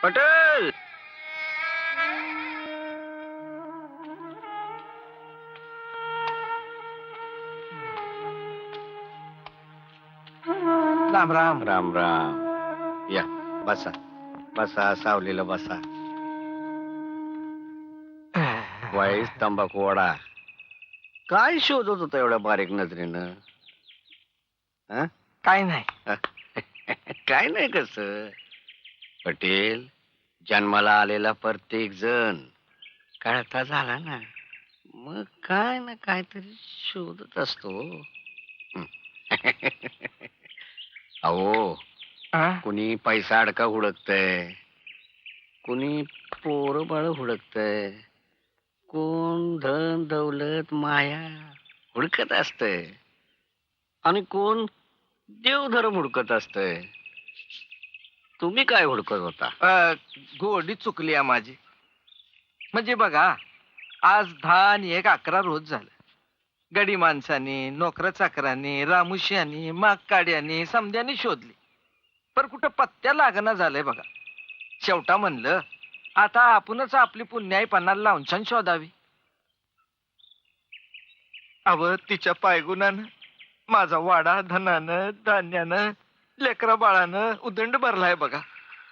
पटेल. राम राम. राम राम. या बसा बसा, सावलीला बसा. वाईस तंबाखू वडा. काय शोधत होता एवढ्या बारीक नजरेनं? हं? काय नाही. काय नाही कस पटेल, जन्माला आलेला प्रत्येक जण कळता झाला ना, मग काय ना काहीतरी शोधत असतो. हं. अहो, हा? कुणी पैसा अडका हुडकतय, कुणी पोरं बाळ हुडकतय, कोण धन दौलत माया हुडकत असतंय, आणि कोण देवधर्म हुडकत असतंय. तुम्ही काय हुडकत होता? गोडी चुकली आहे माझी. म्हणजे बघा, आज 10 आणि 1 11 रोज झालं. गडी माणसानी, नोकरा चाकरांनी, रामुश्यानी, मागकाड्यानी, समध्यानी शोधली, पण कुठं पत्त्या लागना झालंय बघा. शेवटा म्हणलं, आता आपणच आपली पुण्याई पणाला लावून छान शोधावी. अव तिच्या पायगुणानं माझा वाडा धनानं धान्यानं लेकरा बाळानं उदंड भरलाय बघा.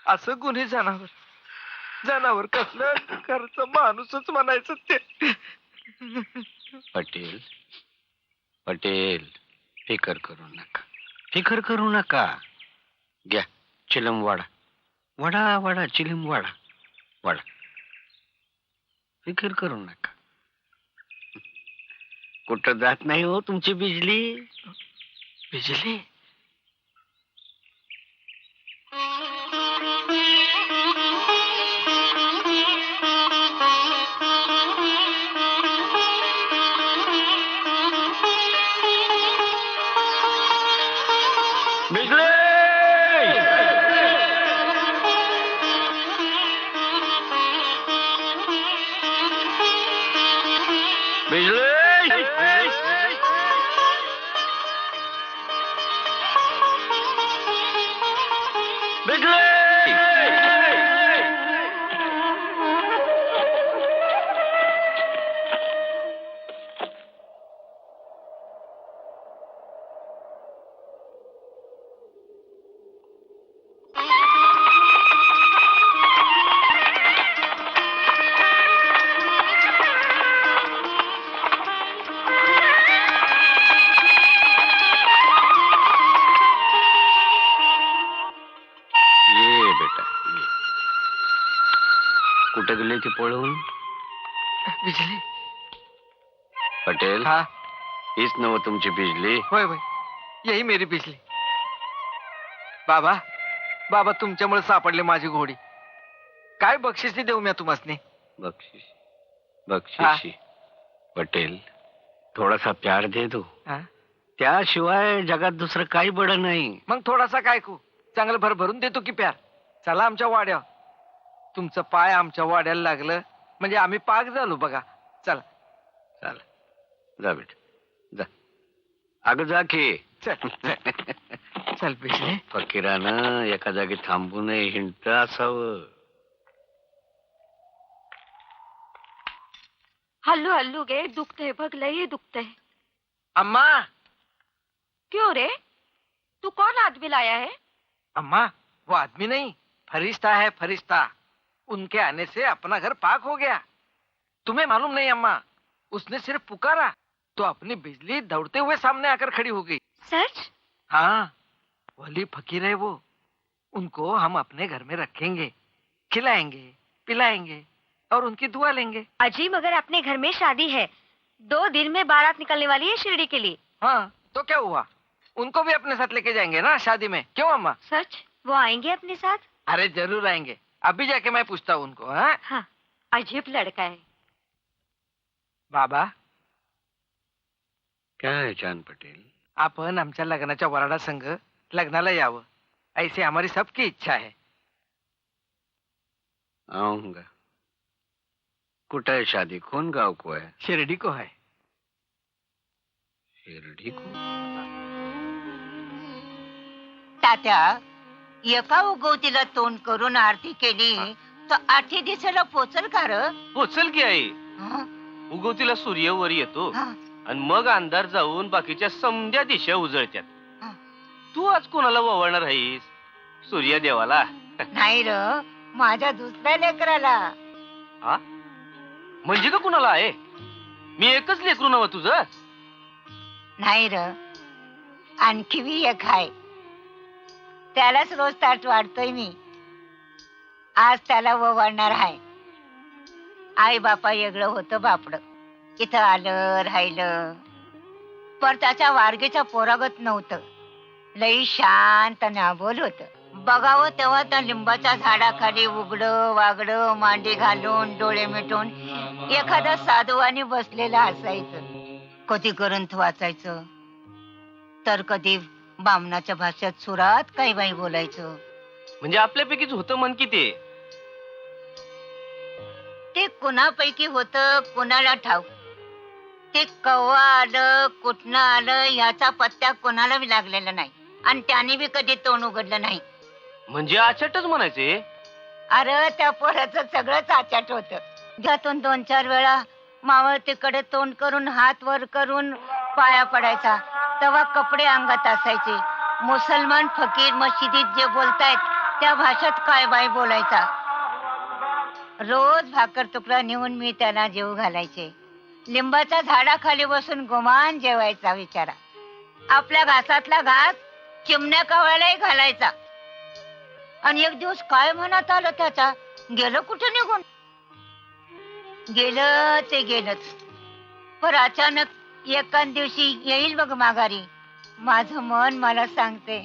असं गुन्हे जनावर जनावर कसलं खर्च माणूसच म्हणायचं ते. पटेल पटेल, फिकर करू नका, फिकर करू नका. घ्या चिलम वाडा, वडा वडा चिलम वाडा वाडा. फिकर करू नका. कुठं जात नाही हो तुमची बिजली. बिजली बिजली बिजली ये बेटा ये. कुठं गेली ती पळून? बिजली. पटेल, हा, हीच नव तुमची बिजली? होय होय, यही मेरी बिजली. बाबा बाबा, तुमच्यामुळे सापडली माझी घोडी. काय बक्षिसी देऊ मी तुम्हासनी? बक्षीस बक्षीसी. पटेल, थोडासा प्यार दे दो, हा? त्याशिवाय जगात दुसरं काही बड नाही. मग थोडासा काय कू, चांगलं भरभरून देतो की प्यार. चला आमच्या वाड्यावर. तुमचं पाय आमच्या वाड्याला लागलं म्हणजे आम्ही पाक झालो बघा. चला चाल, जा बेटा जा. अगं जा की. चल चल बिजली. फकीरानं एका जागी थांबू नये, हिंडत असावं. हल्लू हल्लू गे, दुखते बघ, लई दुखते. अम्मा क्यों रे, तू कौन आदमी लाया है? अम्मा, वो आदमी नहीं, फरिश्ता है फरिश्ता. उनके आने से अपना घर पाक हो गया. तुम्हें मालूम नहीं अम्मा, उसने सिर्फ पुकारा तो अपनी बिजली दौड़ते हुए सामने आकर खड़ी हो गई. सच? हाँ, वली फकीर है वो. उनको हम अपने घर में रखेंगे, खिलाएंगे पिलाएंगे और उनकी दुआ लेंगे. अजी, मगर अपने घर में शादी है, 2 दिन में बारात निकलने वाली है शिरडी के लिए. हाँ, तो क्या हुआ, उनको भी अपने साथ लेके जाएंगे ना शादी में. क्यों अम्मा? सच? वो आएंगे अपने साथ? अरे जरूर आएंगे. अभी जाके मैं पूछता हूँ उनको. हाँ हाँ, अजीब लड़का है. बाबा, काय चांद पटेल? आपण आमच्या लग्नाच्या वराडा संघ लग्नाला यावं, ऐसी हमारी सबकी इच्छा है. आऊंगा. कुठं है शादी? कौन गांव को है? शिरडी को है. शिरडी को. तात्या, एका उगवतीला तोंड करून आरती केली तर 8 दिवसाला पोचल का र? पोचल की आई. हं? उगवतीला सूर्य वर येतो हं, आणि मग अंधार जाऊन बाकीच्या समध्या दिशा उजळत्यात. हं. तू आज कोणाला वळणार आहेस? सूर्यदेवाला. नाही र, माझ्या दुसऱ्या लेकराला. हा म्हणजे का कुणाला आहे? मी एकच लेकरू नव तुझं. नाही र, आणखी बी एक आहे. त्यालाच रोज ताट वाढतोय मी. आज त्याला वळणार आहे. आई बापा वेगळं होतं बापड. इथं आलं राहिलं. पर त्याच्या वारगेच्या पोरागत नव्हतं. लई शांत नाबोल होत. बघावं तेव्हा त्या लिंबाच्या झाडाखाली उघडं वागडं मांडी घालून डोळे मिटून एखादा साधूवानी बसलेला असायचं. कधी ग्रंथ वाचायचं तर कधी बामणाच्या भाषेत सुरात काही बाई बोलायचं. म्हणजे आपल्यापैकीच होतं मन की ते. ते कुणापैकी होतं कुणाला ठाऊक. ते कव्हा आलं कुठनं आलं याचा पत्त्या कोणाला बी लागलेला नाही. आणि त्याने बी कधी तोंड उघडलं नाही. म्हणजे आचटच म्हणायचे. अरे त्या पोराचं सगळंच आचाट होत. ज्यातून 2-4 वेळा मावळतीकडे तोंड करून हात वर करून पाया पडायचा. तेव्हा कपडे अंगात असायचे. मुसलमान फकीर मशिदीत जे बोलतायत त्या भाषेत काय बाई बोलायचा. रोज भाकर तुकडा नेऊन मी त्याला जेव घालायचे. लिंबाच्या झाडाखाली बसून गुमान जेवायचा विचारा. आपल्या घासातला घास चिमण्या कावळ्यालाही घालायचा. आणि एक दिवस काय मनात आलं त्याचा, गेलं कुठं निघून. गेलं ते गेलंच. पर अचानक एका दिवशी येईल बघ माघारी. माझं मन मला सांगते.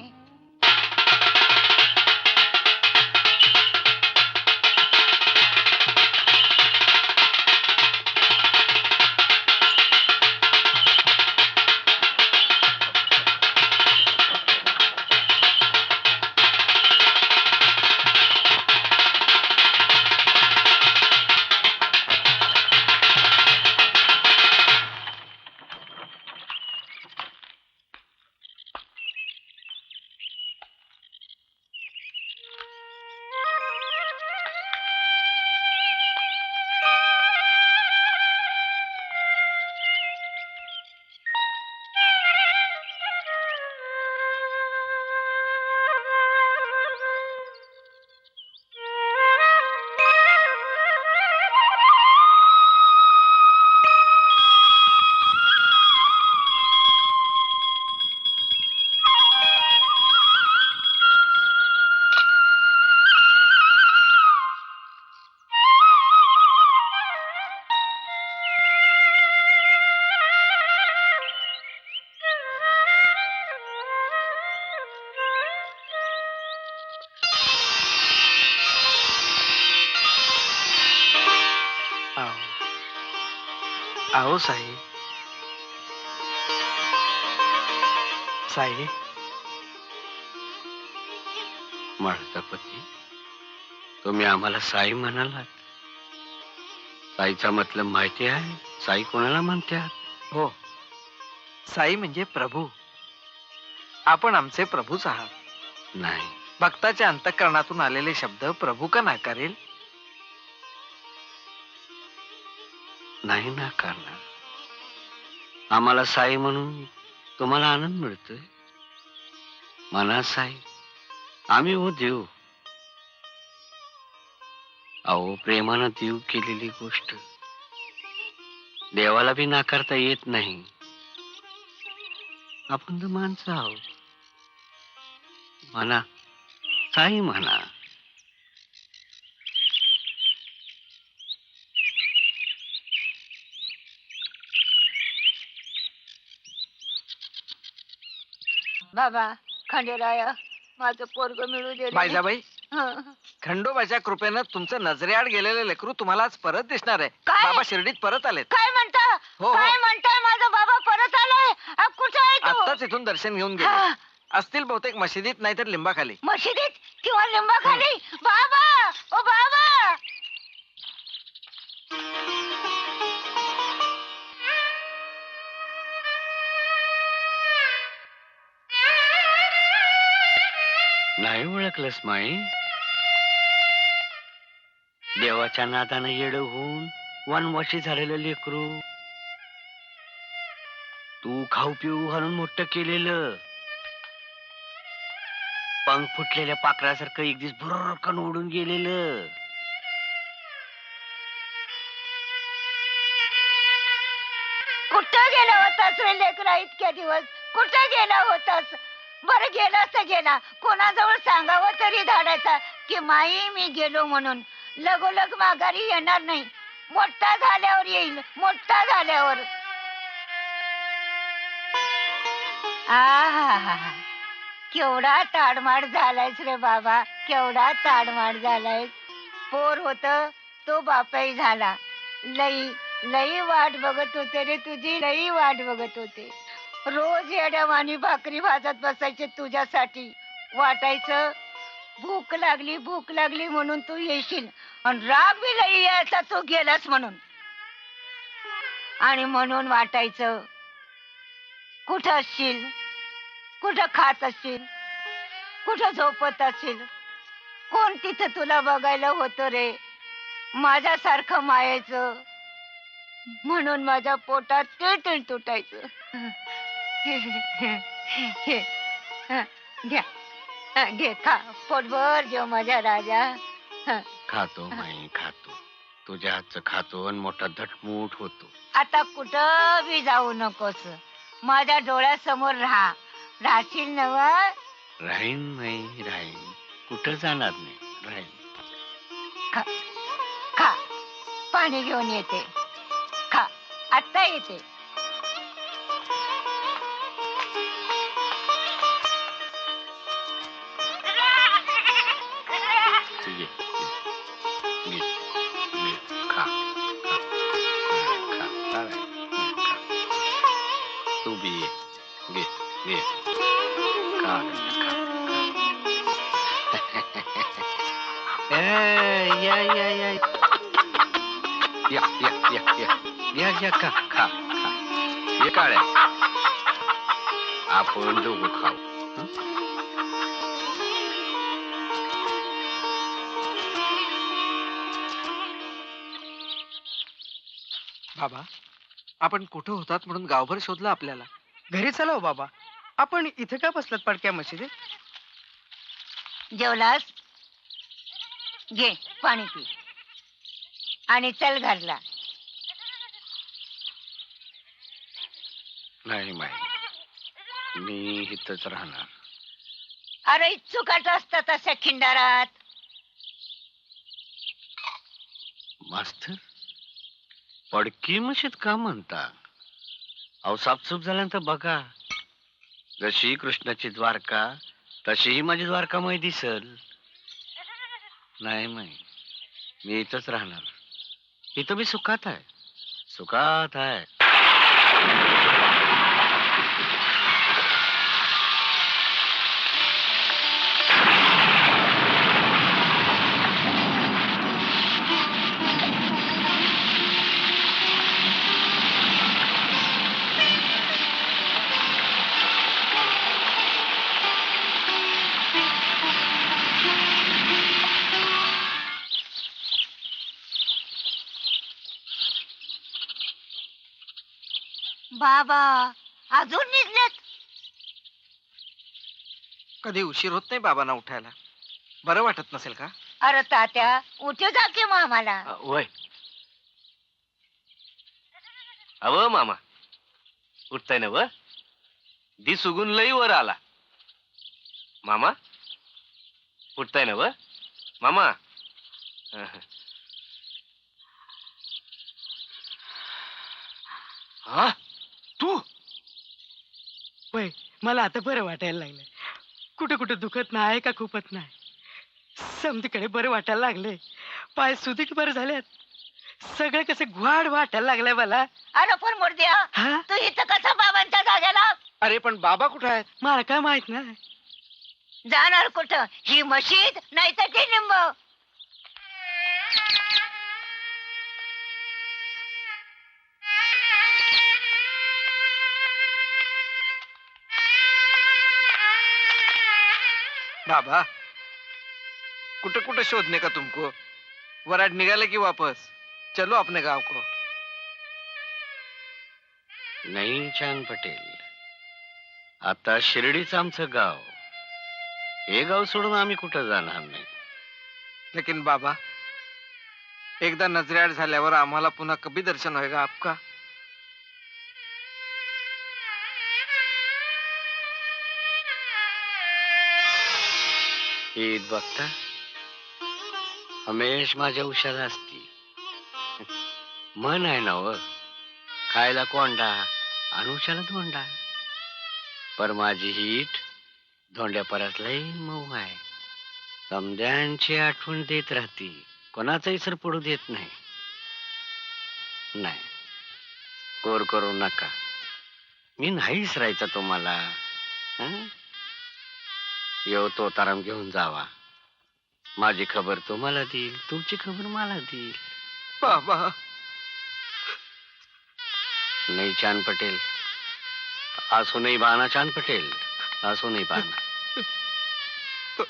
आहो साई. साई माझा पती, तुम्ही आम्हाला साई म्हणालात. साईचा मतलब माहिती आहे? साई कोणाला म्हणतात? हो, साई म्हणजे प्रभू. आपण आमचे प्रभूच आहात. नाही, भक्ताच्या अंतःकरणातून आलेले शब्द प्रभू का नाकारेल? नाही ना करणार. आम्हाला साई म्हणून तुम्हाला आनंद मिळतोय. म्हणा साई, आम्ही हो देव. अहो, प्रेमानं देव केलेली गोष्ट देवाला बी नाकारता येत नाही. आपण तर माणसं आहोत. म्हणा साई म्हणा. बाबा खंडेराया, माझं पोरग मिळू दे रे. बायजाबाई, हं. खंडोबाच्या कृपेनं तुमचं नजरेआड गेलेलं लेकरू तुम्हाला आज परत दिसणार आहे. काय? बाबा शिर्डीत परत आलेत. काय म्हणता? हो, हो. काय म्हणताय? माझा बाबा परत आलाय. कुठे आहे तो? आत्ताच इथून दर्शन घेऊन गेले. हा. असतील बहुतेक मशिदीत नाहीतर लिंबाखाली. मशिदीत किंवा लिंबाखाली. बाबा, ओ बाबा. नाही ओळखलंस माई? देवाच्या नादानं येड होऊन वनवाशी झालेलं लेकरू, तू खाऊ पिऊ घालून मोठं केलेलं, पंख फुटलेल्या पाखरासारखं एक दिवस भुरकन उडून गेलेलं. कुठं गेला होतास रे लेकरा इतक्या दिवस? कुठं गेला होतास? बरं गेलास तर गेला, कोणाजवळ सांगावं तरी धाडायचा की माई मी गेलो म्हणून. लगोलग माघारी येणार नाही, मोठा झाल्यावर येईल, मोठा झाल्यावर. आहा, केवढा ताडमाड झालायस रे बाबा, केवढा ताडमाड झालायस. पोर होत तो बापाई झाला. लई लई वाट बघत होते रे तुझी, लई वाट बघत होते. रोज येड्यावानी भाकरी भाजत बसायचे तुझ्यासाठी. वाटायचं भूक लागली भूक लागली म्हणून तू येशील, आणि राग बी लई यायचा तू गेलास म्हणून. आणि म्हणून वाटायचं कुठं असशील, कुठं खात असशील, कुठं झोपत असशील, कोण तिथं तुला बघायला होतं रे माझ्यासारखं मायाचं. म्हणून माझ्या पोटात तिळतिळ तुटायचं. घ्या घे, खा, पोटभर जेव माझ्या राजा. खातो माई, खातो. तुझ्या हातचं खातो आणि मोठा धटमूट होतो. आता कुठं बी जाऊ नकोस, माझ्या डोळ्यासमोर राहशील नव? राहीन नाही, राहीन. कुठं जाणार नाही, राहीन. खा खा, पाणी घेऊन येते. खा, आत्ता येते. ये, ये, ये, खा, खा, खा, खा. तू बी ये, घे, घे. खा, खा. या या या या खा खा खा. ये काळ्या, आपण दोघं खाऊ. हं? बाबा, आपण कुठं होतात म्हणून गावभर शोधलं आपल्याला. घरी चला हो बाबा, आपण इथे का बसलात पडक्या मशिदीत? जेवलास? घे पाणी पी आणि चल घरला. नाही माई, मी इथंच राहणार. अरे चुकाट असतात तशा खिंडारात. मास्तर, पडकी मशीद का म्हणता? अहो साफसूफ झाल्यानंतर बघा, जशी कृष्णाची द्वारका तशीही माझी द्वारकामय दिसल. नाही माई, मी इथंच राहणार. इथं मी सुखात आहे, सुखात आहे. बाबा अजून निघलेत? कधी उशीर होत नाही बाबांना उठायला. बरं वाटत नसेल का? अरे तात्या उठे जा की मग आम्हाला. वय अव मामा, उठताय ना व? दी सुगून लई वर आला. मामा उठताय ना व? मामा हा, तू? वय मला आता बरं वाटायला लागलंय. कुठं कुठं दुखत नाही का खुपत नाही, समतीकडे बरं वाटायला लागले. पाय सुधीक बरं झालेत, सगळं कसं घ्वाड वाटायला लागलंय मला. अरे पण मुर्द्या, हा, तू इथं कसा बाबांच्या जागेला? अरे पण बाबा कुठं आहेत? मला काय माहित नाही. जाणार कुठं? ही मशीद नाही तर ती लिंब. बाबा कुठे कुठे शोधने का तुमको? वराड निघाले की वापस चलो अपने गाव को. नाही चांद पटेल, आता शिर्डीच आमचं गाव. हे गाव सोडून आम्ही कुठं जाणार नाही. लेकिन बाबा एकदा नजरेआड झाल्यावर आम्हाला पुन्हा कभी दर्शन होएगा आपका? ईद बघता हमेश माझ्या उशाला असती. मन आहे ना व, खायला कोंडा आणि उशाला धोंडा. पर माझी हीट धोंड्या परत लई मऊ आहे. समद्यांची आठवण देत राहती, कोणाचा इसर पडू देत नाही. नाही, कोर करू नका, मी नाही इसरायचा तुम्हाला. हं? येऊ तो ताराम घेऊन जावा. माझी खबर तुम्हाला देईल, तुमची खबर मला देईल. बाबा नहीं चांद पटेल, आंसू नहीं बहाना चांद पटेल, आंसू नहीं बहाना.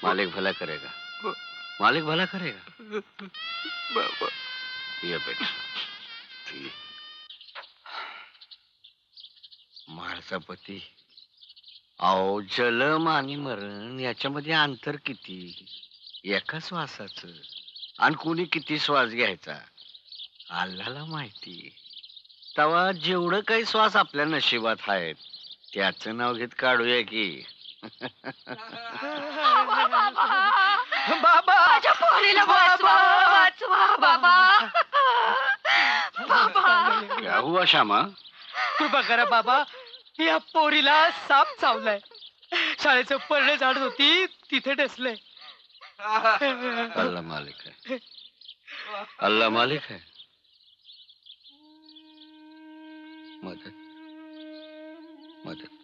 मालिक भला करेगा, मालिक भला करेगा. बाबा ये बेटा ये. माळसापती, अहो जलम आणि मरण याच्यामध्ये अंतर किती? एका श्वासाचं. आणि कोणी किती श्वास घ्यायचा अल्लाला माहिती. तेव्हा जेवढं काही श्वास आपल्या नशिबात आहेत त्याचं नाव घेत काढूया की. बाबा माझ्या पोरीला वाचवा, वाचवा बाबा. बाबा क्या हुआ श्यामा? कृपा करा बाबा, या पोरीला साप चावलाय. शाळेचं पर्णे झाड होती तिथे डसलंय. अल्लाह मालिक है, अल्लाह मालिक है. मदद मदद.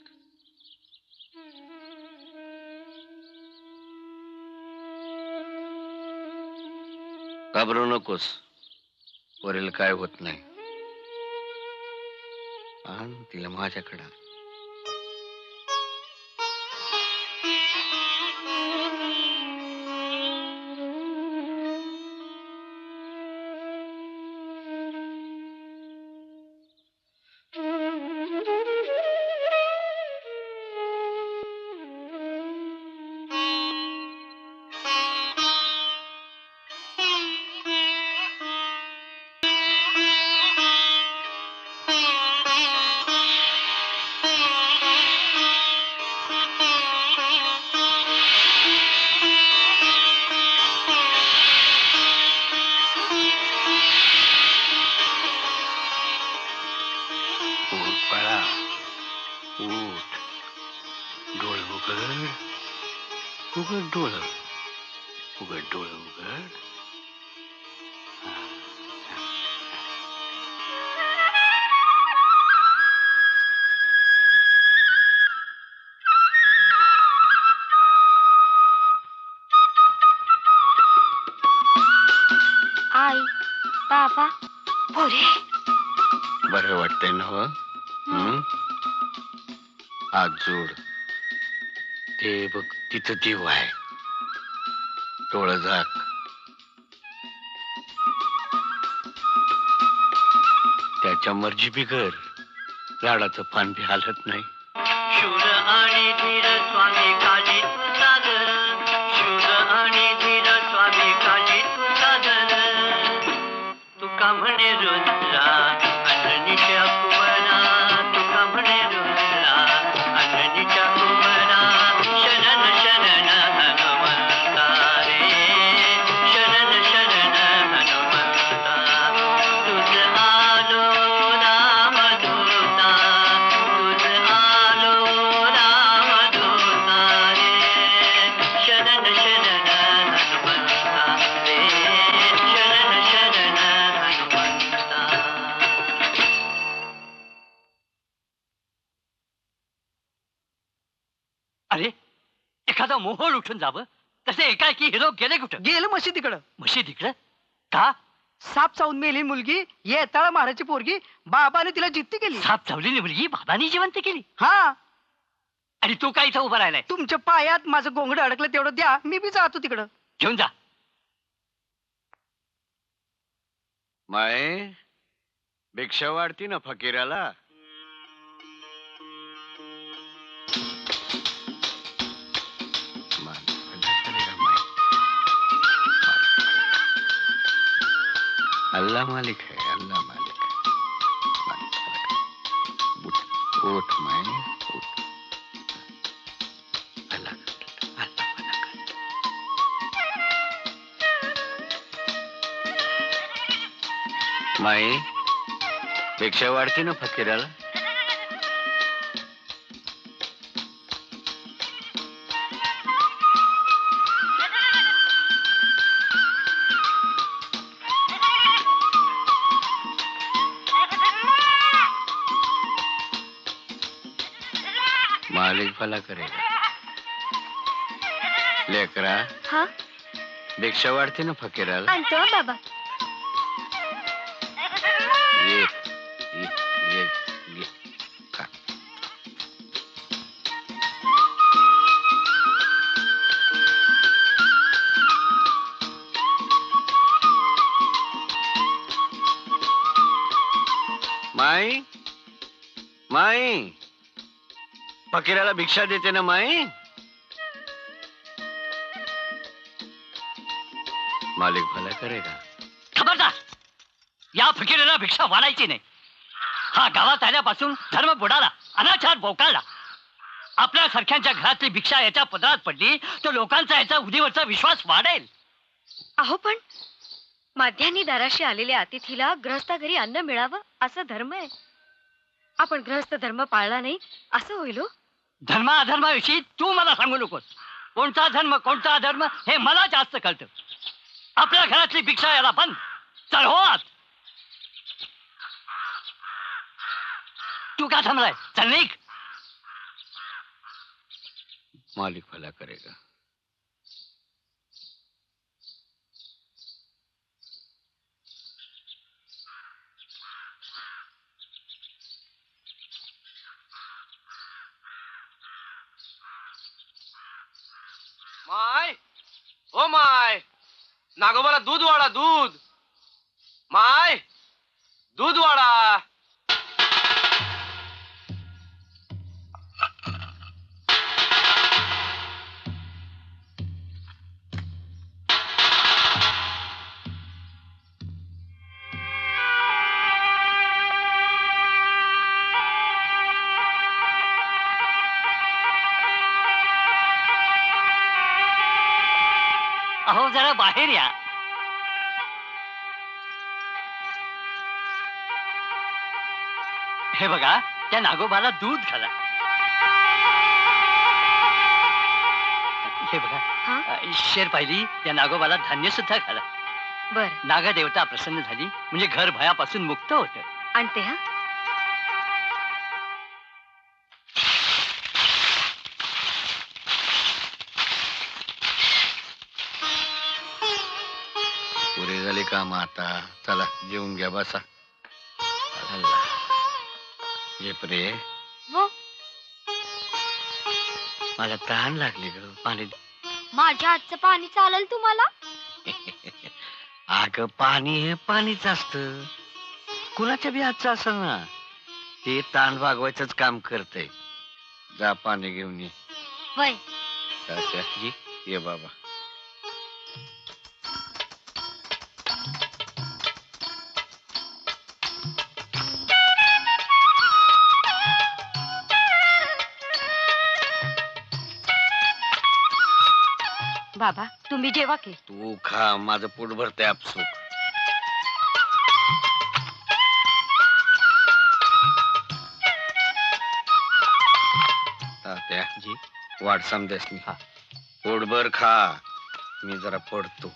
घाबरू नकोस, वरील काय होत नाही. आण तिला माझ्याकडं. उघड डोळं, उघड डोळं, उघड. आई, बाबा, पोरे. बरं वाटतंय ना हो? हात जोड. ते बघ तिथं देव आहे. डोळं झाक. त्याच्या मर्जी बिगर झाडाचं पान बी हालत नाही. शूर आणि धीर स्वामी काजी तू सागर, शूर आणि धीर स्वामी काजी तू सागर. तुका म्हणे रुद्रा अग्नीच्या कुवरा, तुका म्हणे रुद्रा अग्नीच्या कुवरा. शरण शरण हनुमंता रे, शरण शरण हनुमंता. तुझ आलो रामदूता, तुझ आलो रामदूता रे. शरण शरण हनुमंता रे, शरण शरण हनुमंता. अरे एखादा मोहोळ उठून जावं तसे एकाएकी हिरो गेले कुठं? गेलं म्हशी तिकडं. म्हशी तिकडं का? साप चावून मेली मुलगी, येताळा मारायची पोरगी, बाबाने तिला जिद्दी केली. साप चावलेली मुलगी बाबांनी जिवंत केली. हा, आणि तू काय इथं उभा राहिलाय? तुमच्या पायात माझं गोंगडं अडकलं तेवढं द्या, मी बी जातो तिकडं. घेऊन जा. माय भिक्षा वाढती ना फकीराला. अल्लाह मालिक है, अल्लाह मालिक है. उठ उठ माय उठ. अल्लाह अल्लाह मालिक. माई भिक्षा वाढती ना फकीराला. मालिक भला करेगा. लेकरा हाँ भिक्षा वाढते ना फकीराला. आणतो हं, बाबा. ये ये ये ये खा. माई माई फकीराला भिक्षा देते ना माई. मालिक भला करेगा. खबरदार, या फकीराला भिक्षा वाढायची नाही. हा गावात आल्यापासून धर्म बुडाला, अनाचार बोकाळला. आपल्या सारख्यांच्या घरातली भिक्षा याच्या पदरात पडली तर लोकांचा याचा उदीवरचा विश्वास वाढेल. अहो पण माध्यान्ही दाराशी आलेल्या अतिथीला ग्रहस्था घरी अन्न मिळावं असं धर्म आहे. आपण ग्रहस्थ धर्म पाळला नाही असं होईल हो. धर्मा अधर्माविषयी तू मला सांगू नकोस. कोणता धर्म कोणता अधर्म हे मला जास्त कळतं. आपल्या घरातली भिक्षा याला बंद. चल हो आत. तू का थांबलाय? चल निघ. मालिक भला करेगा. माय ओ माय, नागोबाला दूध वाढा. दूध माय, दूध वाढा. अहो जरा बाहेर या. हे बघा, त्या नागोबाला दूध घाला. हे बघा, हा शेर पाहिली या नागोबाला धान्य सुद्धा घाला. बर नागदेवता प्रसन्न झाली म्हणजे घर भयापासून मुक्त होतं. आणते हा. पुरी झाली काम आता. चला जेवून घ्या बसा. अल्लाह. ये प्रे हो मला तहान लागली ग. पाणी दे. माझ्या हातचं पाणी चालेल तुम्हाला? अगं पाणी हे पाणीच असत. कुणाच्या बी हातचं असं ना. ते ताण भागवायचंच काम करते. जा पाणी घेऊन ये. वय तात्याजी ये बाबा. बाबा तुम्ही जेवा की. तू खा, माझं पोट भरतंय आपसूक. तात्याजी वाट समजेस मी. हा. पोटभर खा. मी जरा पडतो.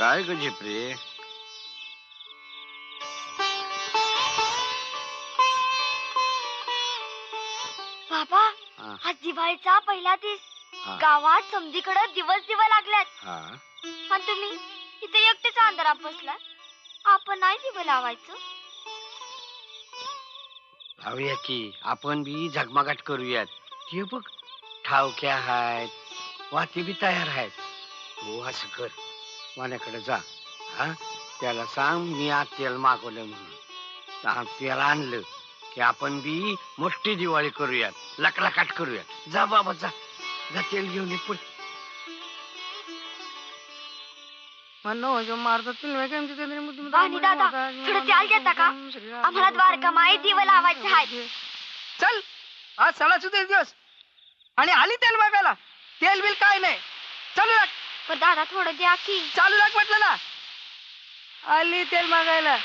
काय ग झिपरे? बाबा हा, हा दिवाळीचा पहिला दिवस. हा, गावात समधीकडे दिवस दिवा लागल्यात हा. आणि तुम्ही इथे एकटेच अंधारात बसलाय. आपण नाही दिवं लावायचं? लावूया की आपण बी झगमगाट करूयात. ते बघ ठावक्या आहेत, वाती बी तयार आहेत. हो असं कर, वाण्याकडे जा. हा, त्याला सांग मी आज तेल मागवलं म्हणून. तेल आणलं की आपण बी मोठी दिवाळी करूयात, लकलकाट करूयात. जा बाबा जा, जा तेल घेऊन ये पुढे. वाणी दादा, थोडं तेल देता का? आम्हाला द्वारका माई दिवं लावायचं आहे. चल, आज सणासुदीचा दिवस आणि आली तेल बघायला. तेल बिल काय नाही. चालू लाग, पण दादा थोडं द्या की. चालू लाग म्हटलं ना. आली तेल मागायला.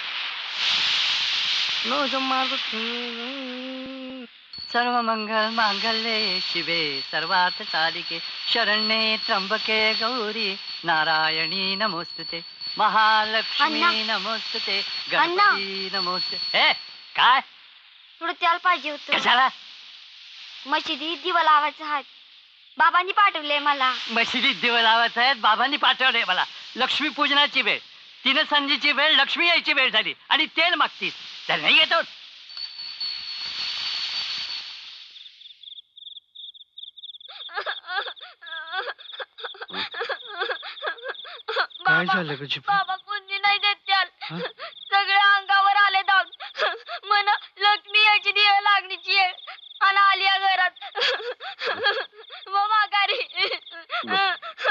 सर्व मंगल मांगल्ये शिवे सर्वार्थ साधिके शरण्ये त्र्यंबके गौरी नारायणी नमोस्तुते महालक्ष्मी अण्णा. नमोस्तुते अण्णा. गणपती नमोस्तुते. हे काय थोडं तेल पाहिजे होतं. कशाला? मशिदीत दिवं लावायचं आहे. बाबांनी पाठवले मला. मशिदीत दिवे लावायचे आहेत. बाबांनी पाठवले मला. लक्ष्मी पूजनाची वेळ, तीन संजीची वेळ, लक्ष्मी यायची वेळ झाली आणि तेल मागतीस. चल नाही येतो. काय झालं ग झिपरे? बाबा कुंजी नाही देत त्याल. सगळ्या अंगावर आले दाग. मन लक्ष्मी यायची दिव लागणीची आहे आणि आली या घरात. मग माघारी.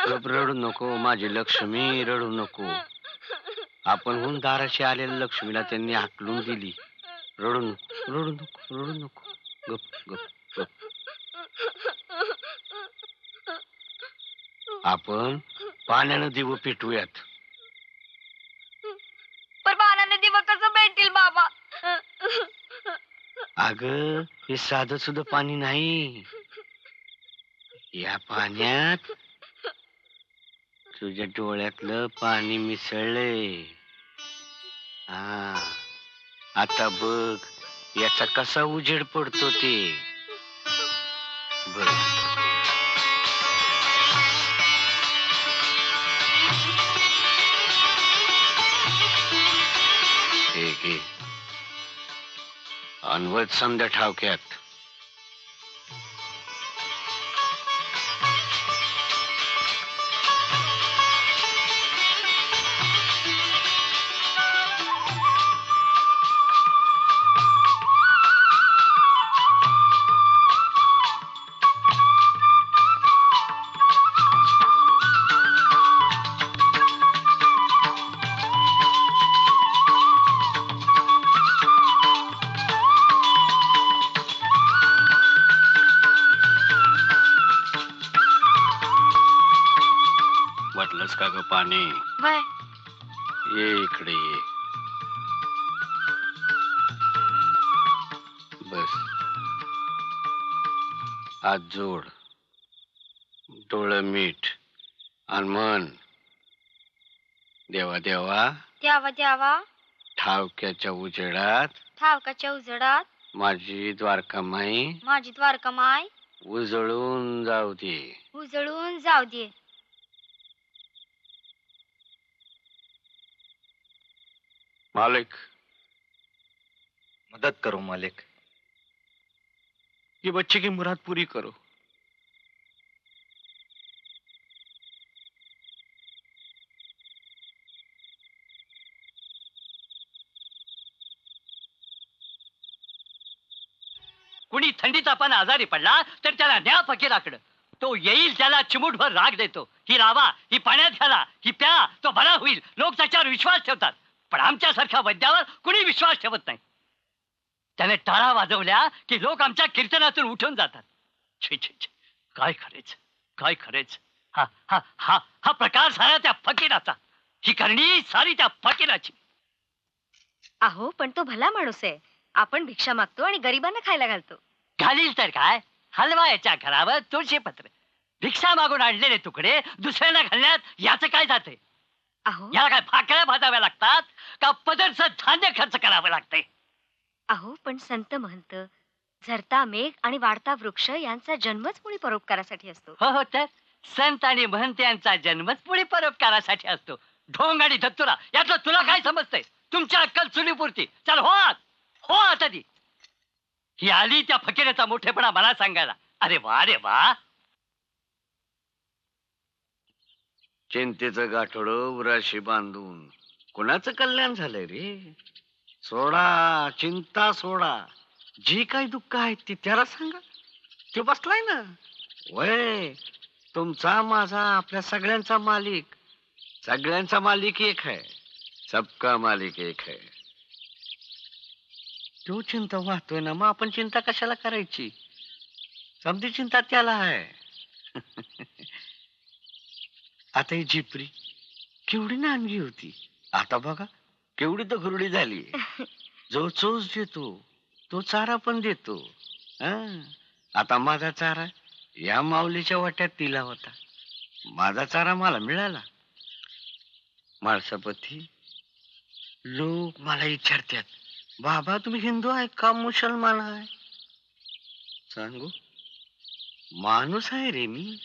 गप रडू नको माझी लक्ष्मी, रडू नको. आपण दाराशी आलेल्या लक्ष्मीला त्यांनी हाकलून दिली. रडू नको, रडू नको, रडू नको. गप गप गप. आपण पाण्यानं दिवं पेटवूयात. पण बाणाने दिव कसं भेटतील बाबा? अग हे साधं सुद्धा पाणी नाही. या पाण्यात तुझ्या डोळ्यातलं पाणी मिसळलंय. हा, आता बघ याचा कसा उजेड पडतो ते बघ. हे घे, अनवत समजा ठावक्यात. वाटलंच का ग पाणी? वय ये इकडे ये. बस, हात जोड, डोळं मीठ आणि म्हण, देवा देवा द्यावा द्यावा ठावक्याच्या उजेडात ठावकाच्या उजडात माझी द्वारकामाई माझी द्वारका माय उजळून जाऊ दे. उजळून जाऊ दे. मालिक, मदद करो मालिक. ये बच्चे की मुराद पूरी करो. कुणी थंडी तापानं आजारी पडला तर त्याला न्या फकीराकडं. तो येईल त्याला चिमूटभर राग देतो. ही लावा, ही पाण्यात घाला, ही प्या, तो बरा होईल. लोक त्याच्यावर विश्वास ठेवतात. पण आमच्यासारख्या वैद्यावर कुणी विश्वास ठेवत नाही. त्याने टाळा वाजवल्या की लोक आमच्या कीर्तनातून उठून जातात. छे छे छे, काय खरेच, काय खरेच. हा हा हा हा प्रकार सारा त्या फकीराचा. ही करणी सारी त्या फकीराची. अहो पण तो भला माणूस आहे. आपण भिक्षा मागतो आणि गरिबांना खायला घालतो. घालील तर काय, हलवा याच्या घरावर तुळशी पत्र. भिक्षा मागून आणलेले तुकडे दुसऱ्यांना घालण्यात याचं काय जाते? अहो याला काय भाकऱ्या भाजाव्या लागतात का पदरचं धान्य खर्च करावं लागतंय? अहो पण संत महंत झरता मेघ आणि वाढता वृक्ष यांचा जन्मच मुळी परोपकारासाठी असतो. हो हो, तर संत आणि महंत्यांचा जन्मच पुढे परोपकारासाठी असतो. ढोंग आणि धत्तुरा यातलं तुला काय समजतंय? तुमच्या अक्कल चुलीपुरती. चल हो आत. हो आता ती ही आली त्या फकीराचा मोठेपणा मला सांगायला. अरे वा रे वा. चिंतेचं गाठोडं उराशी बांधून कुणाचं कल्याण झालंय रे? सोडा चिंता सोडा, जी काही दुःख आहेत ती त्याला सांगा. तो बसलाय ना. वय तुमचा माझा आपल्या सगळ्यांचा मालिक. सगळ्यांचा मालिक एक है, सबका मालिक एक है. तो चिंता वाहतोय ना, मग आपण चिंता कशाला करायची? समधी चिंता त्याला आहे. आता ही जिपरी केवढी नानगी होती, आता बघा केवढी दगरुडी झाली. जो चोच देतो तो चारा पण देतो. हं? आता माझा चारा या माऊलीच्या वाट्यात दिला होता, माझा चारा मला मिळाला. माळसापती लोक मला विचारतात, बाबा तुम्ही हिंदू आहे का मुसलमान आहे? सांगू, माणूस आहे रे मी.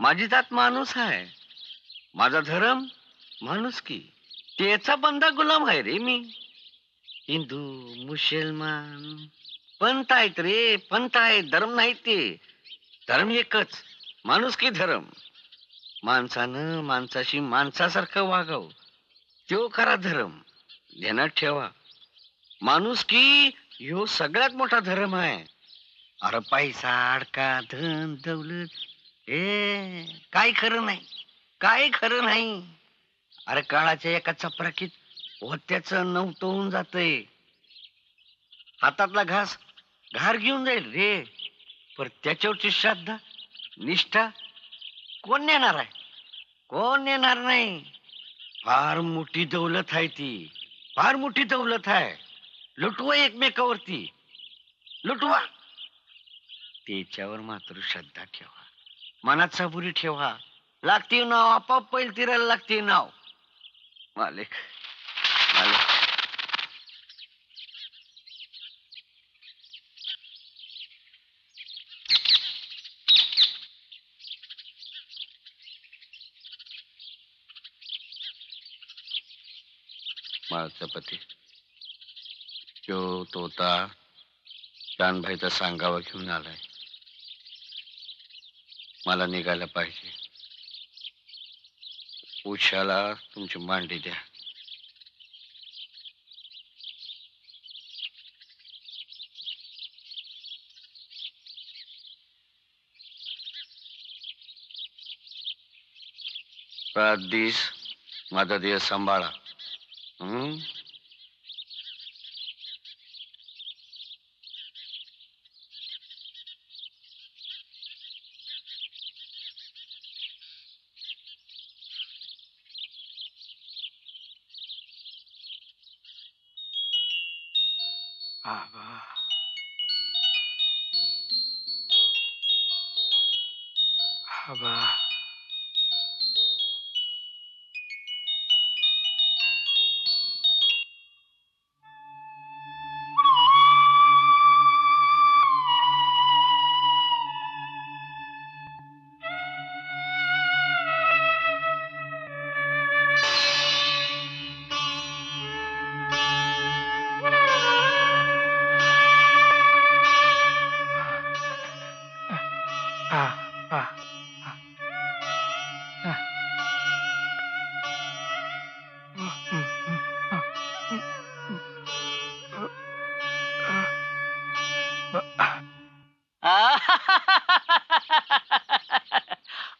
माझी जात माणूस आहे, माझा धर्म माणूस की, त्याचा बंदा गुलाम आहे रे मी. हिंदू मुसलमान पंथ आहेत रे, पंथ आहेत, धर्म नाही. ते धर्म एकच, माणूस की धर्म. माणसानं माणसाशी माणसासारखं वागावं, तो खरा धर्म. ध्यानात ठेवा, माणूस की ह्यो सगळ्यात मोठा धर्म आहे. अरे पैसा अडका धन दौलत हे काय खरं नाही, काय खरं नाही. अरे काळाच्या एका चपराकीत होत्याच नव्हतं होऊन जातंय. हातातला घास घार घेऊन जाईल रे, पर त्याच्यावरची श्रद्धा निष्ठा कोण नेणार आहे? कोण नेणार नाही. फार मोठी दौलत आहे ती, फार मोठी दौलत आहे. लुटवा एकमेकावरती, लुटवा. त्याच्यावर मात्र श्रद्धा ठेवा, मनात सबुरी ठेवा. लागते नाव आपाप पैल तिरायला लागते नाव. मालिक मालिक माळसापती तो तोता जानभाईचा सांगावा घेऊन आलाय. मला निघायला पाहिजे. उशाला तुमची मांडी द्या. रात दिस माझा देह सांभाळा. हम्म. आबा आबा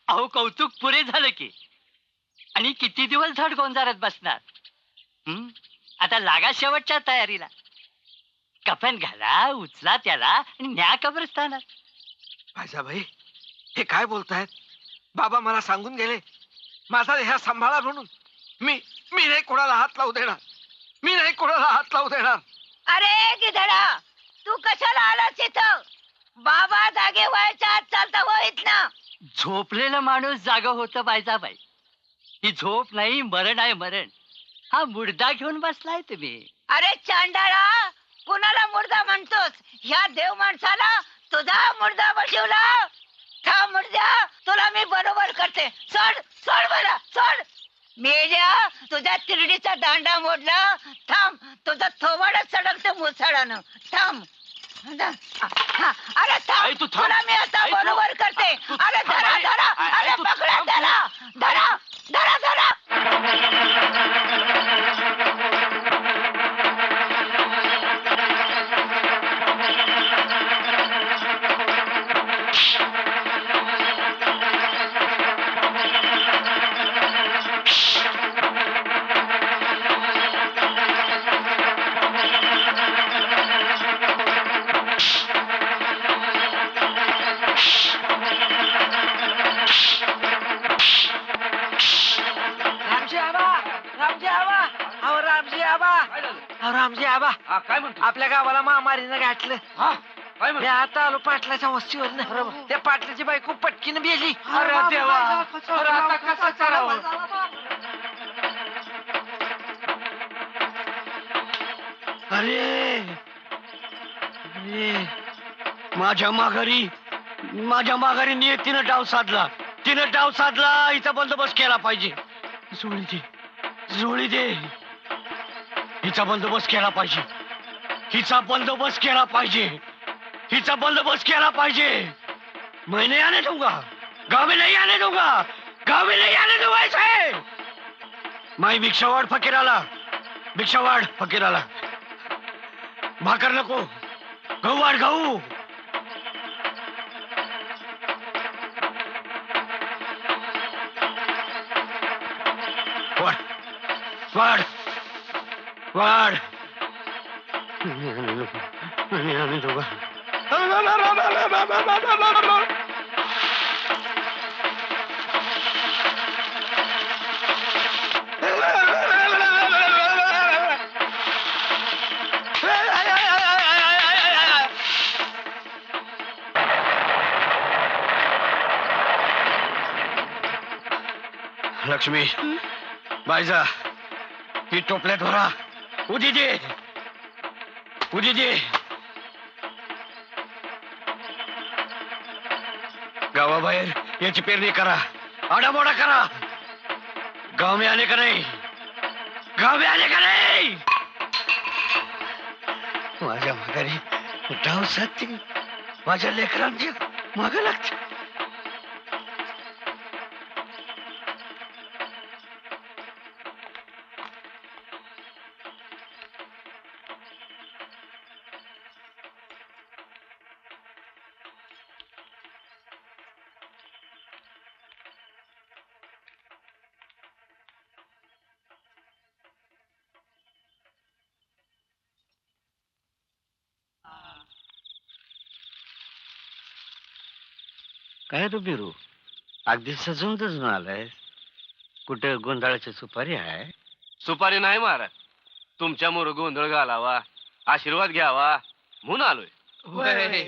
अहो कौतुक पुरे झालं की. आणि किती दिवस धड गोंजारत बसणार? आता लागा शेवटच्या तयारीला. कफन घाला, उचला त्याला आणि न्या कब्रस्तानात. भाई हे काय बोलतायत? बाबा मला सांगून गेले माझा ह्या सांभाळा म्हणून. मी मी नाही कोणाला हात लावू देणार, मी नाही कोणाला हात लावू देणार. अरे गिधडा, तू कशाला आलास इथं? बाबा जागे व्हायच्या आत चालता होईत ना. झोपलेला माणूस जागा होतं बायजाबाई. ही झोप नाही, मरण आहे मरण. हा मुर्दा घेऊन बसलाय तुम्ही. अरे चांडाळा, कुणाला मुर्दा म्हणतोस? ह्या देव माणसाला तुझा मुर्दा बसवला. थांब मुर्द्या, तुला मी बरोबर करते. सोड सोड मला, सोड. मेल्या, तुझ्या तिरडीचा दांडा मोडला. थांब, तुझं थोबाडच सडकते मुसळानं. थांब. हा, अरे थांब, तू थांब. तुला मी आता आई, तू- बरोबर करते. तू अरे थांब, धरा आई. धरा, आई, अरे तू पकडा थांब. धरा धरा धरा धरा. रामजी आबा, रामजी आबा, अहो रामजी आबा, अहो रामजी आबा, काय म्हणतो? आपल्या गावाला महामारीनं गाठलं. काय मी आता आलो पाटलाच्या वस्तीवर. त्या पाटलाची बायको पटकीनं बेली. अरे देवा, अरे आता कसं करावं? अरे अरे माझ्या माघारी नियतीनं डाव साधला. तिनं डाव साधला. हिचा बंदोबस्त केला पाहिजे. जोळी दे. हिचा बंदोबस्त केला पाहिजे. हिचा बंदोबस्त केला पाहिजे. हिचा बंदोबस्त केला पाहिजे. मैं नहीं आने दूंगा. गाँव में नहीं आने दूंगा. गाँव में नहीं आने दूंगा इसे. माई भिक्षावाड फकीराला भाकर नको. गहू वाढ गहू. वाढ वाढ. आणि दोघा लक्ष्मी बायजा ही टोपल्यात भरा. उदी दे. गावाबाहेर याची पेरणी करा. आडामोडा करा. गाव में आने का नहीं. माझ्या माघारी डाव साधते. माझ्या लेकरांच्या मागे लागते. काय रे बिरू, अगदी सजून आलाय. कुठं गोंधळाची सुपारी आहे? सुपारी नाही महाराज, तुमच्या मोर गोंधळ घालावा, आशीर्वाद घ्यावा म्हणून आलोय.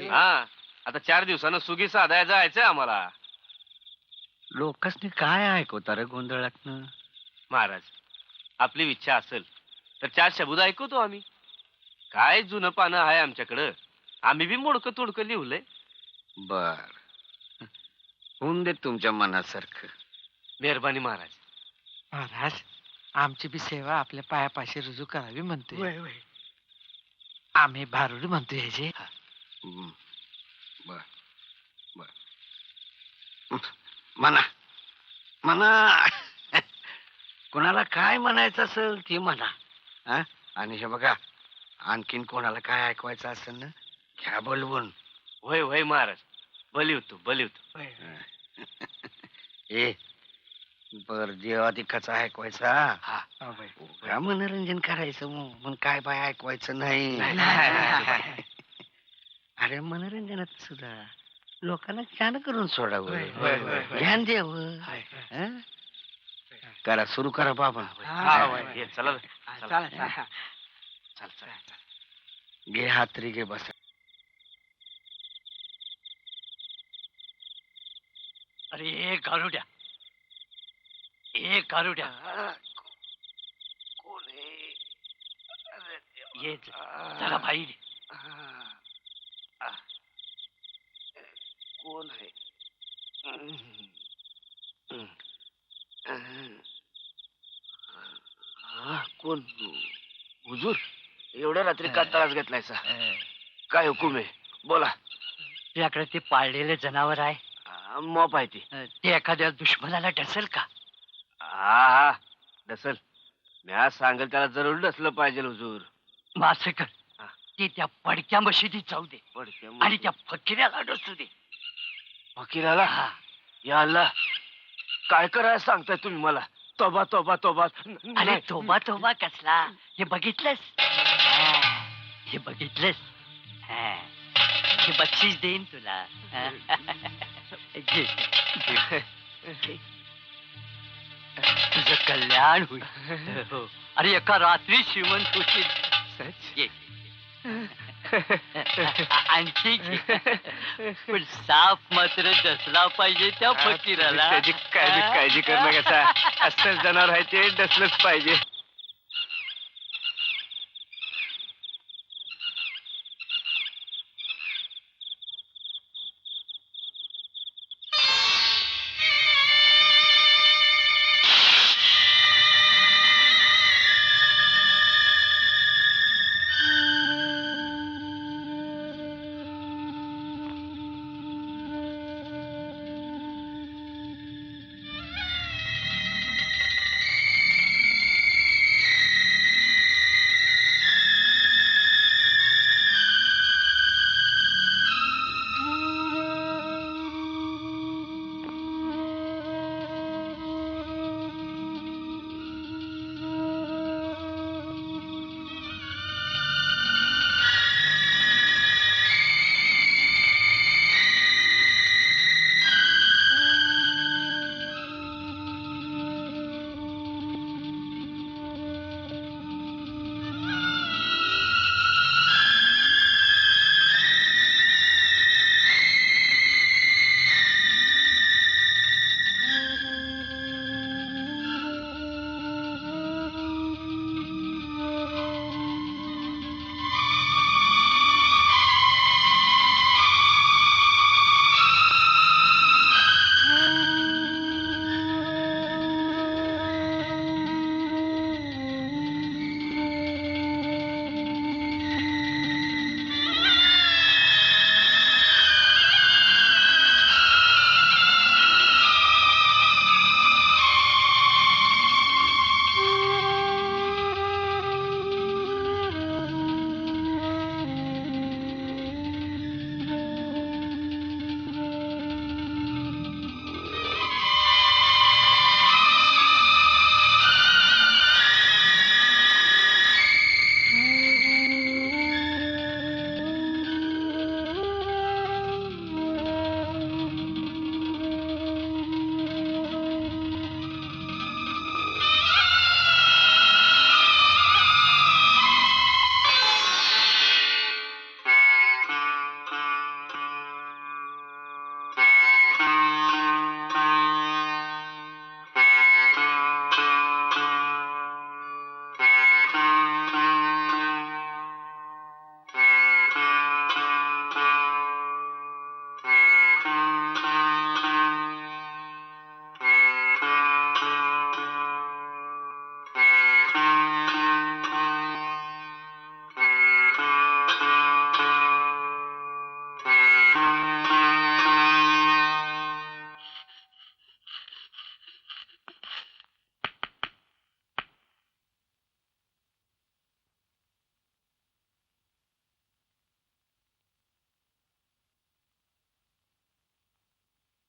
हा, आता 4 दिवसानं सुगी साधाय जायचंय आम्हाला. लोकांनी काय ऐकवता रे गोंधळातनं? महाराज, आपली इच्छा असेल तर 4 शब्द ऐकवतो आम्ही. काय जुनं पानं आहे आमच्याकडं, आम्ही बी मोडकं तोडकं लिहलंय. बर, होऊन दे तुमच्या मनासारखं. मेहरबानी महाराज. महाराज, आमची बी सेवा आपल्या पायापाशी रुजू करावी म्हणतोय. आम्ही भारुड म्हणतोय ह्याचे. हम्म. बर बर, म्हणा कोणाला काय म्हणायचं असेल ते म्हणा. हा? आणि हे बघा, आणखीन कोणाला काय ऐकवायचं असेल ना, घ्या बोलवून. होय होय महाराज, बलिवतो. ए बर, देवाधिकाचा ऐकवायचा. का मनोरंजन करायचं मग काय बाय ऐकवायचं नाही. अरे मनोरंजनात सुद्धा लोकांना छान करून सोडावं, ज्ञान द्यावं. हं? करा, सुरू करा बाबा. चला घे हातरी, घे बसा. अरे गारुड्या, ए कारुड्या कोण आहे? अरे देवा. ये जरा बाहेर ये. कोण आहे? कोण? हुजूर, एवढ्या रात्री का त्रास घेतलायसा? काय हुकूम आहे? बोला. तुझ्याकडे ते पाळलेले जनावर आहे, मॉप आहे ती. ते एखाद्या दुश्मनाला डसेल का? हा डसल. म्या सांगेल त्याला जरूर डसलं पाहिजे हुजूर. मग असं कर, ते त्या पडक्या मशिदीत जाऊ दे पडक्या आणि त्या फकिऱ्याला डसू दे. फकीराला? हा. या अल्ला, काय करायला सांगताय तुम्ही मला? तोबा तोबा तोबा. अरे तोबा तोबा कसला, हे बघितलंस? हे बघितलंस? हे बक्षीस देईन तुला. घे, घे. तुझं कल्याण होईल. हो. अरे एका रात्री श्रीमंत होशील. घे. आणखी घे. पण साप मात्र डसला पाहिजे त्या फकीराला. त्याची काळजी करू नका. अस्सल जनावर आहे ते डसलंच पाहिजे.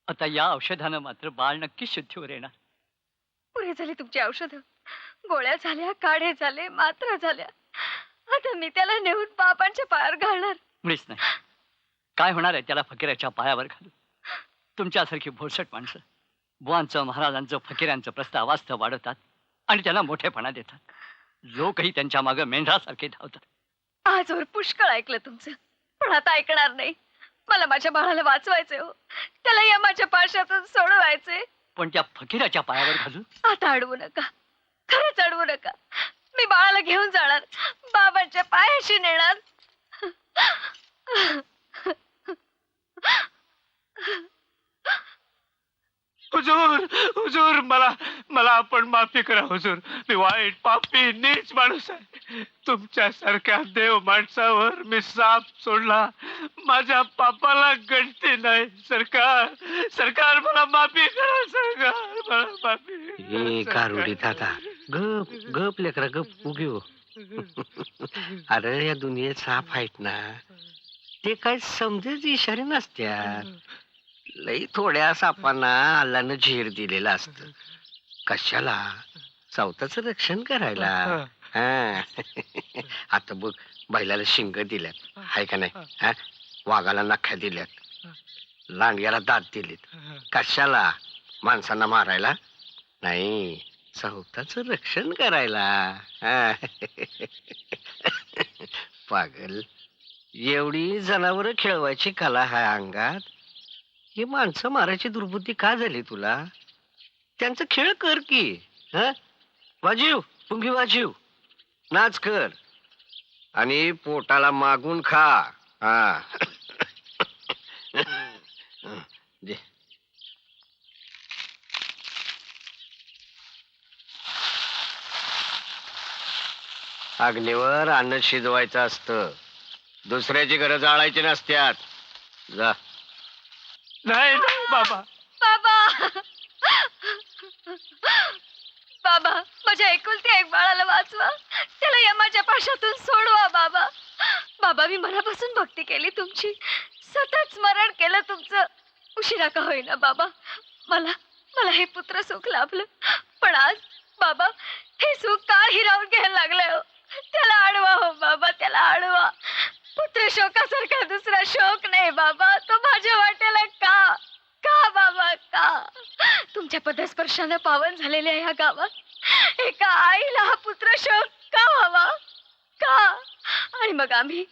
आता या औषधानं मात्र बाळ नक्की शुद्धीवर येणार. पुरे झाली तुमची औषध, गोळ्या झाल्या, काढे झाले, मात्रा झाल्या. आता मी त्याला नेऊन बापांच्या पायावर घालणार. मुळीच नाही. काय होणार आहे त्याला फकीराच्या पायावर घालून? तुमच्यासारखी भोळसट माणसं बुवांचं, महाराजांचं, फकीरांचं प्रस्ताव वास्तव वाढवतात आणि त्याला मोठेपणा देतात. लोकही त्यांच्या मागे मेंढरासारखे धावतात. आजवर पुष्कळ ऐकलं तुमचं, पण आता ऐकणार नाही. मला माझ्या बाळाला वाचवायचंय हो. त्याला या माझ्या पाशातून सोडवायचंय. पण त्या फकीराच्या पायावर घालून. आता अडवू नका, खरंच अडवू नका. मी बाळाला घेऊन जाणार, बाबांच्या पायाशी नेणार. हुजूर हुजूर मला मला आपण माफी करा हुजूर. मी वाईट पापी नीच माणूस आहे. तुमच्यासारख्या देव माणसावर मी साप सोडला. माझ्या पापाला गणती नाही. सरकार सरकार मला माफी करा. सरकार मला माफी. कारुडी दादा गप गप लेकरा गप उगी हो. अरे या दुनियेत साप आहेत ना, ते काय समजेच इशारे नसत्यात. लई थोड्या सापांना अल्लानं झेर दिलेला असत. कशाला? चौथाचं रक्षण करायला. हा. आता बघ, बैलाला शिंग दिल्यात, हाय का नाही? हा? वाघाला नख्या दिल्यात, लांडग्याला दात दिलेत. कशाला? माणसांना मारायला नाही, चौथाचं रक्षण करायला. हा. पागल, एवढी जनावर खेळवायची कला हाय अंगात, ही माणसं मारायची दुर्बुद्धी का झाली तुला? त्यांचा खेळ कर की. हा? वाजीव, पुंगी वाजीव, नाच कर आणि पोटाला मागून खा. हा. दे. अग्नीवर अन्न शिजवायचं असतं, दुसऱ्याची घरं जाळायची नसत्यात. जा. नाही नाही बाबा. बाबा, बाबा, माझ्या एकुलती एक बाळाला वाचवा, त्याला यमाच्या पाशातून सोडवा. बाबा, बाबा, मी मनापासून भक्ती केली तुमची, सतत स्मरण केलं तुमचं. उशिरा का होईना बाबा, मला मला हे पुत्र सुख लाभलं. पण आज बाबा, हे सुख का हिरावून घ्यायला लागलंय हो? त्याला अडवा हो बाबा, त्याला अडवा. पुत्र शोकासारखा दुसरा शोक नाही बाबा, तो माझ्या वाट्याला का का बाबा का? तुमच्या पदस्पर्शानं पावन झालेल्या ह्या गावात एका आईला हा पुत्र शोक का व्हावा? का? आणि मग आम्ही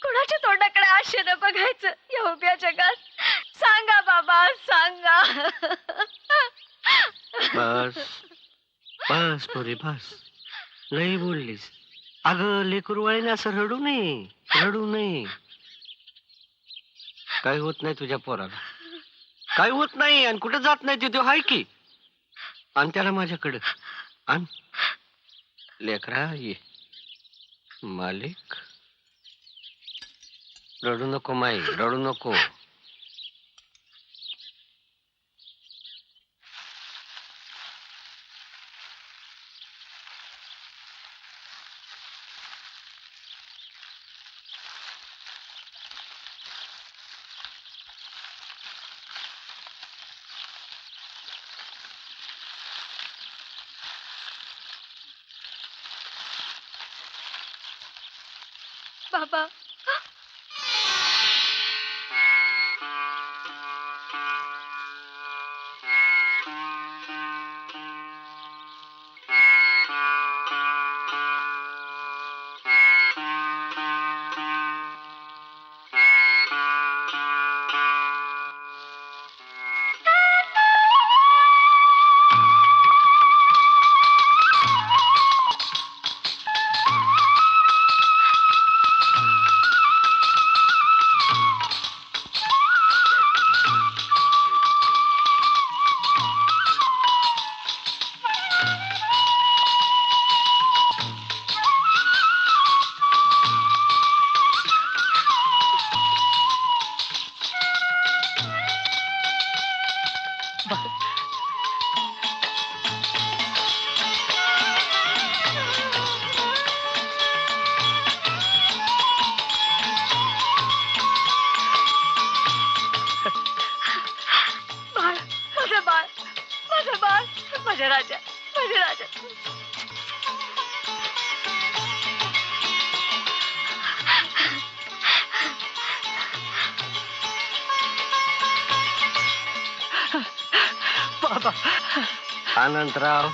कोणाच्या तोंडाकडे आशेनं बघायचं या उभ्या जगात? सांगा बाबा, सांगा. बस बस पोरी बस, लई बोललीस. अगं लेकरवाळीने असं रडू नये, रडू नये. काय होत नाही तुझ्या पोराला, काय होत नाही. आणि कुठे जात नाही तिथे हाय की. आण त्याला माझ्याकडं आण. लेकरा ये. मालिक, रडू नको माई, रडू नको. बाबा, बाळ, माझं बाळ, माझं बाळ, माझ्या राजा, माझ्या राजा. बाबा, अनंतराव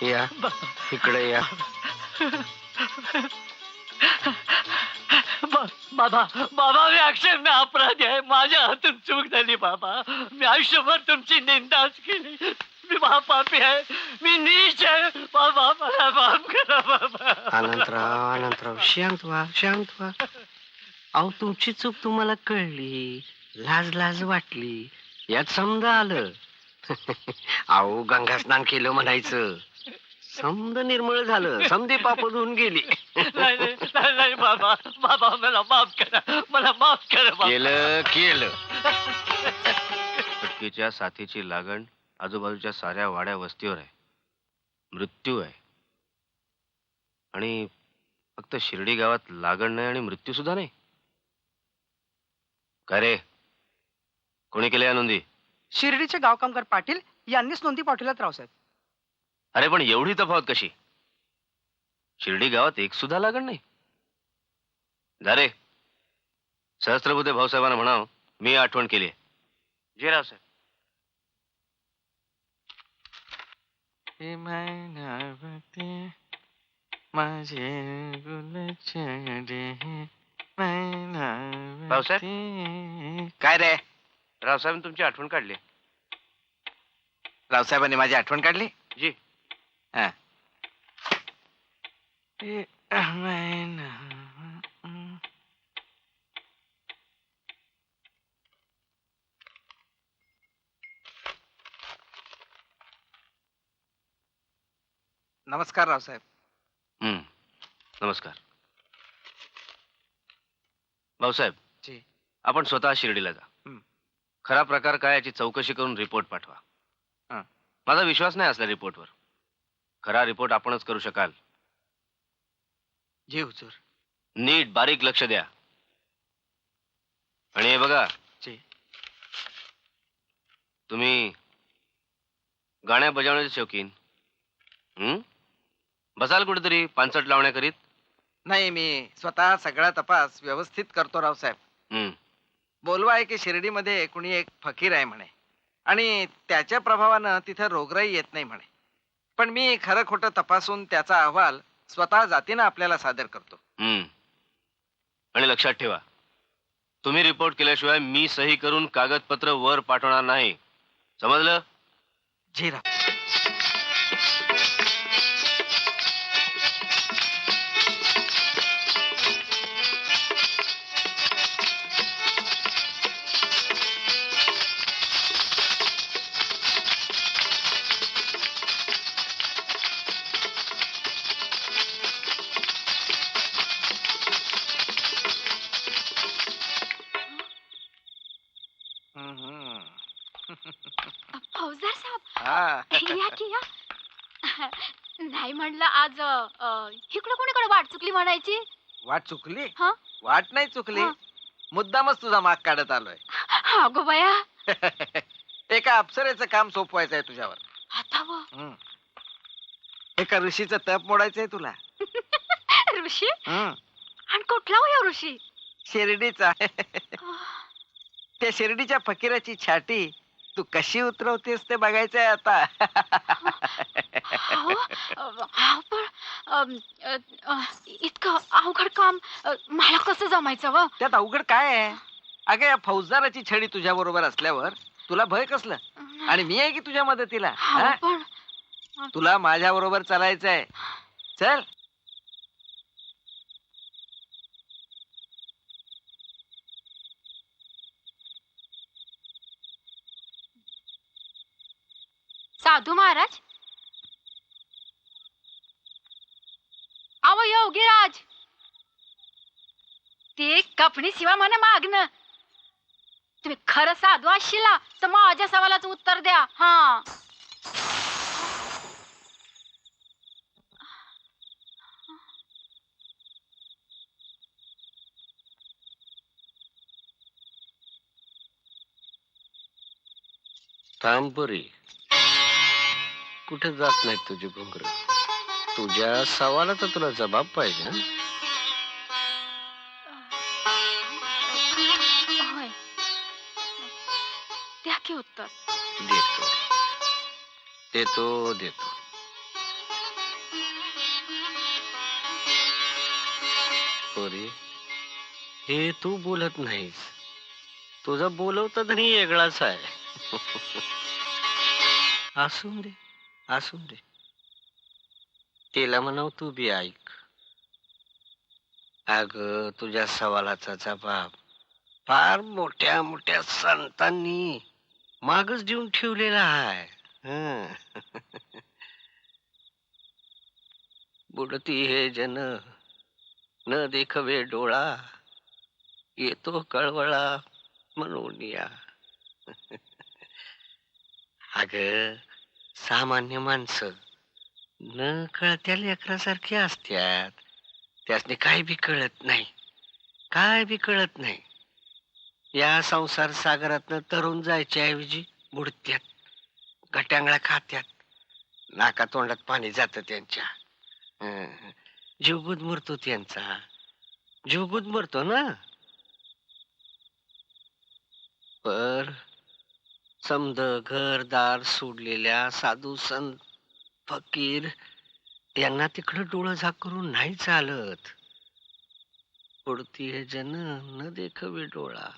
या इकडे या. बाबा बाबा मी अक्षर मी अपराधी आहे. माझ्या हातून चूक झाली बाबा. मी आयुष्यभर तुमची निंदाच केली. मी महापापी आहे. मी नीच आहे बाबा. मला माफ करा बाबा. अनंतराव शांत व्हा. अहो तुमची चूक तुम्हाला कळली, लाज वाटली, यात समजा आलं. अहो गंगा स्नान केलं म्हणायचं, समद निर्मळ झालं, समधी पाप धुवून गेली. नाही बाबा बाबा मला माफ करा. मला माफ करा बाबा. केलं फटकीच्या साथीची लागण आजूबाजूच्या साऱ्या वाड्या वस्तीवर आहे. मृत्यू आहे. आणि फक्त शिर्डी गावात लागण नाही आणि मृत्यू सुद्धा नाही. का रे, कोणी केल्या नोंदी? शिर्डीचे गाव कामगार पाटील यांनीच नोंदी पाठवल्यात रावसाहेब. अरे पण एवढी तफावत कशी? शिर्डी गावात एक सुद्धा लागण नाही. जा रे, सहस्त्रबुद्धे भाऊसाहेबांना म्हणाव मी आठवण केली. जे रावसाहेब. माझे गुलछडे भाऊसाहेब? काय रे? रावसाहेबांनी तुमची आठवण काढली. रावसाहेबांनी माझी आठवण काढली? जी. हा. नमस्कार रावसाहेब. नमस्कार भाऊसाहेब. जी. आपण स्वतः शिर्डीला जा. खरा प्रकार काय याची चौकशी करून रिपोर्ट पाठवा. हं. माझा विश्वास नाही असला रिपोर्टवर. खरा रिपोर्ट आपणच करू शकाल. जी हुजूर. नीट बारीक लक्ष द्या. आणि हे बघा, जी. तुम्ही गाण्या बजावण्याचे शौकीन. बसाल कुठेतरी पानसट लावण्या करीत? नाही, मी स्वतः सगळा तपास व्यवस्थित करतो रावसाहेब. बोलवा आहे की शिर्डीमध्ये कुणी एक फकीर आहे म्हणे, आणि त्याच्या प्रभावानं तिथं रोगराई येत नाही म्हणे. पण मी खरं खोटं तपासून त्याचा अहवाल स्वतः जातीनं आपल्याला सादर करतो. आणि लक्षात ठेवा, तुम्ही रिपोर्ट केल्याशिवाय मी सही करून कागदपत्र वर पाठवणार नाही. समजलं? जी राव. फौजदार साहेब हा. या की या. नाही म्हणलं आज इकडं कोणीकडे वाट चुकली म्हणायची. वाट चुकली? हा? वाट नाही चुकली, हा. मुद्दामच तुझा माग काढत आलोय. अगो बया. एका अप्सरेचं काम सोपवायचं आहे तुझ्यावर. आता व एका ऋषीचं तप मोडायचंय तुला. ऋषी? आणि कुठला हो ह्यो ऋषी? शिर्डीचा. त्या शिर्डीच्या फकीराची छाटी तू कशी उतरवतेस ते बघायचंय आता. पण इतकं अवघड काम मला कसं जमायचं व? त्यात अवघड काय आहे? अगं, या फौजदाराची छडी तुझ्या बरोबर असल्यावर तुला भय कसलं? आणि मी आहे की तुझ्या मदतीला. हा? पण तुला माझ्या बरोबर चालायचंय. चल. साधू महाराज, अव योगीराज, ते कपणी शिवा म्हणे मागणं. तुम्ही खरं साधू असशिला तर माझ्या सवालाचं उत्तर द्या. हा. थांबरी कुठे जात नाही तुझी घुंगर. तुझ्या सवालाचा तुला जबाब पाहिजे ना? होय. द्या की उत्तर. देतो. पोरी, हे तू बोलत नाहीस. तुझं बोलवतं तरी वेगळाच आहे. असून दे, असून दे. तिला म्हणाव तू बी ऐक. अग तुझ्या सवालाचा जबाब फार मोठ्या मोठ्या संतांनी मागच देऊन ठेवलेला आहे. हं. बुडती हे जन न देखवे डोळा, येतो कळवळा म्हणून या. अग सामान्य माणसं न कळत्या लेकरासारखी असत्यात. त्यासनी काय बी कळत नाही, काय बी कळत नाही. या संसार सागरातनं तरुण जायच्या ऐवजी बुडत्यात, गटांगळ्या खात्यात, नाका तोंडात पाणी जातं त्यांच्या. हं. जीव गुदमरतो त्यांचा, जीव गुदमरतो ना. पर समद घरदार सोडलेल्या साधू संत फकीर यांना तिकडं डोळं झाकरून नाही चालत. पुढती हे जन न देखवे डोळा.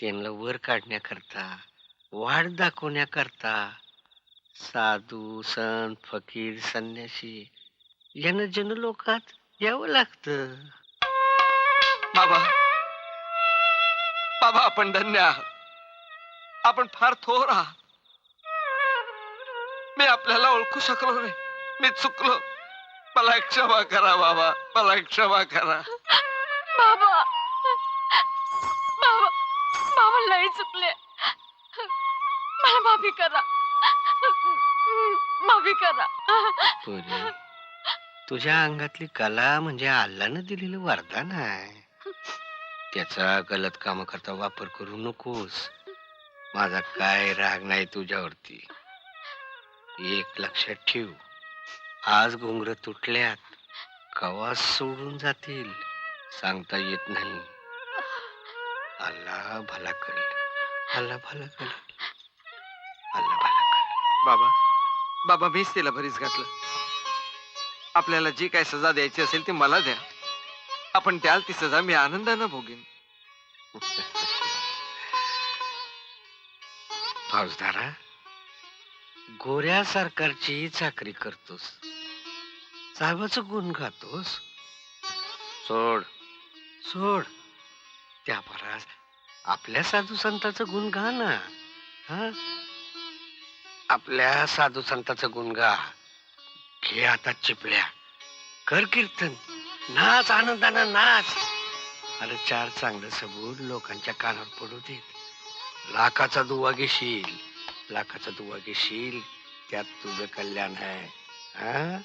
त्यांना वर काढण्याकरता, वाट दाखवण्याकरता साधू संत फकीर संन्यासी यांना जनलोकात यावं लागतं. बाबा, बाबा आपण धन्य आहात. आपण फार थोर आहात. मी आपल्याला ओळखू शकलो नाही. मी चुकलो. मला क्षमा करा बाबा, मला क्षमा करा. बाबा, बाबा, बाबा लय चुकले. मला माफी करा, माफी करा. पुरी, तुझ्या अंगातली कला म्हणजे अल्लानं दिलेलं वरदान आहे. त्याचा गलत काम करता वापर करू नकोस. माझा काय राग नाही तुझ्यावरती. एक लक्षात ठेव, आज घुंगर तुटल्यात, कवा सोडून जातील सांगता येत नाही. अल्लाह भला करेल, अल्लाह भला करेल, अल्लाह भला करेल. बाबा, बाबा मीच तिला भरीस घातलं. आपल्याला जी काय सजा द्यायची असेल ती मला द्या. आपण द्याल ती सजा मी आनंदानं भोगीन. फौजदारा, गोऱ्या सरकारची चाकरी करतोस, साहेबाचं गुण गातोस. सोड सोड, त्या परास आपल्या साधू संताचं गुण गा ना. हा, आपल्या साधू संताचं गुण गा. घे आता चिपळ्या, कर कीर्तन, नाच आनंदानं नाच. अरे चार चांगलं सबूत लोकांच्या कानावर पडू देत. लाखाचा दुवा घेशील, लाखाचा दुवा घेशील, त्यात तुझं कल्याण आहे. हा,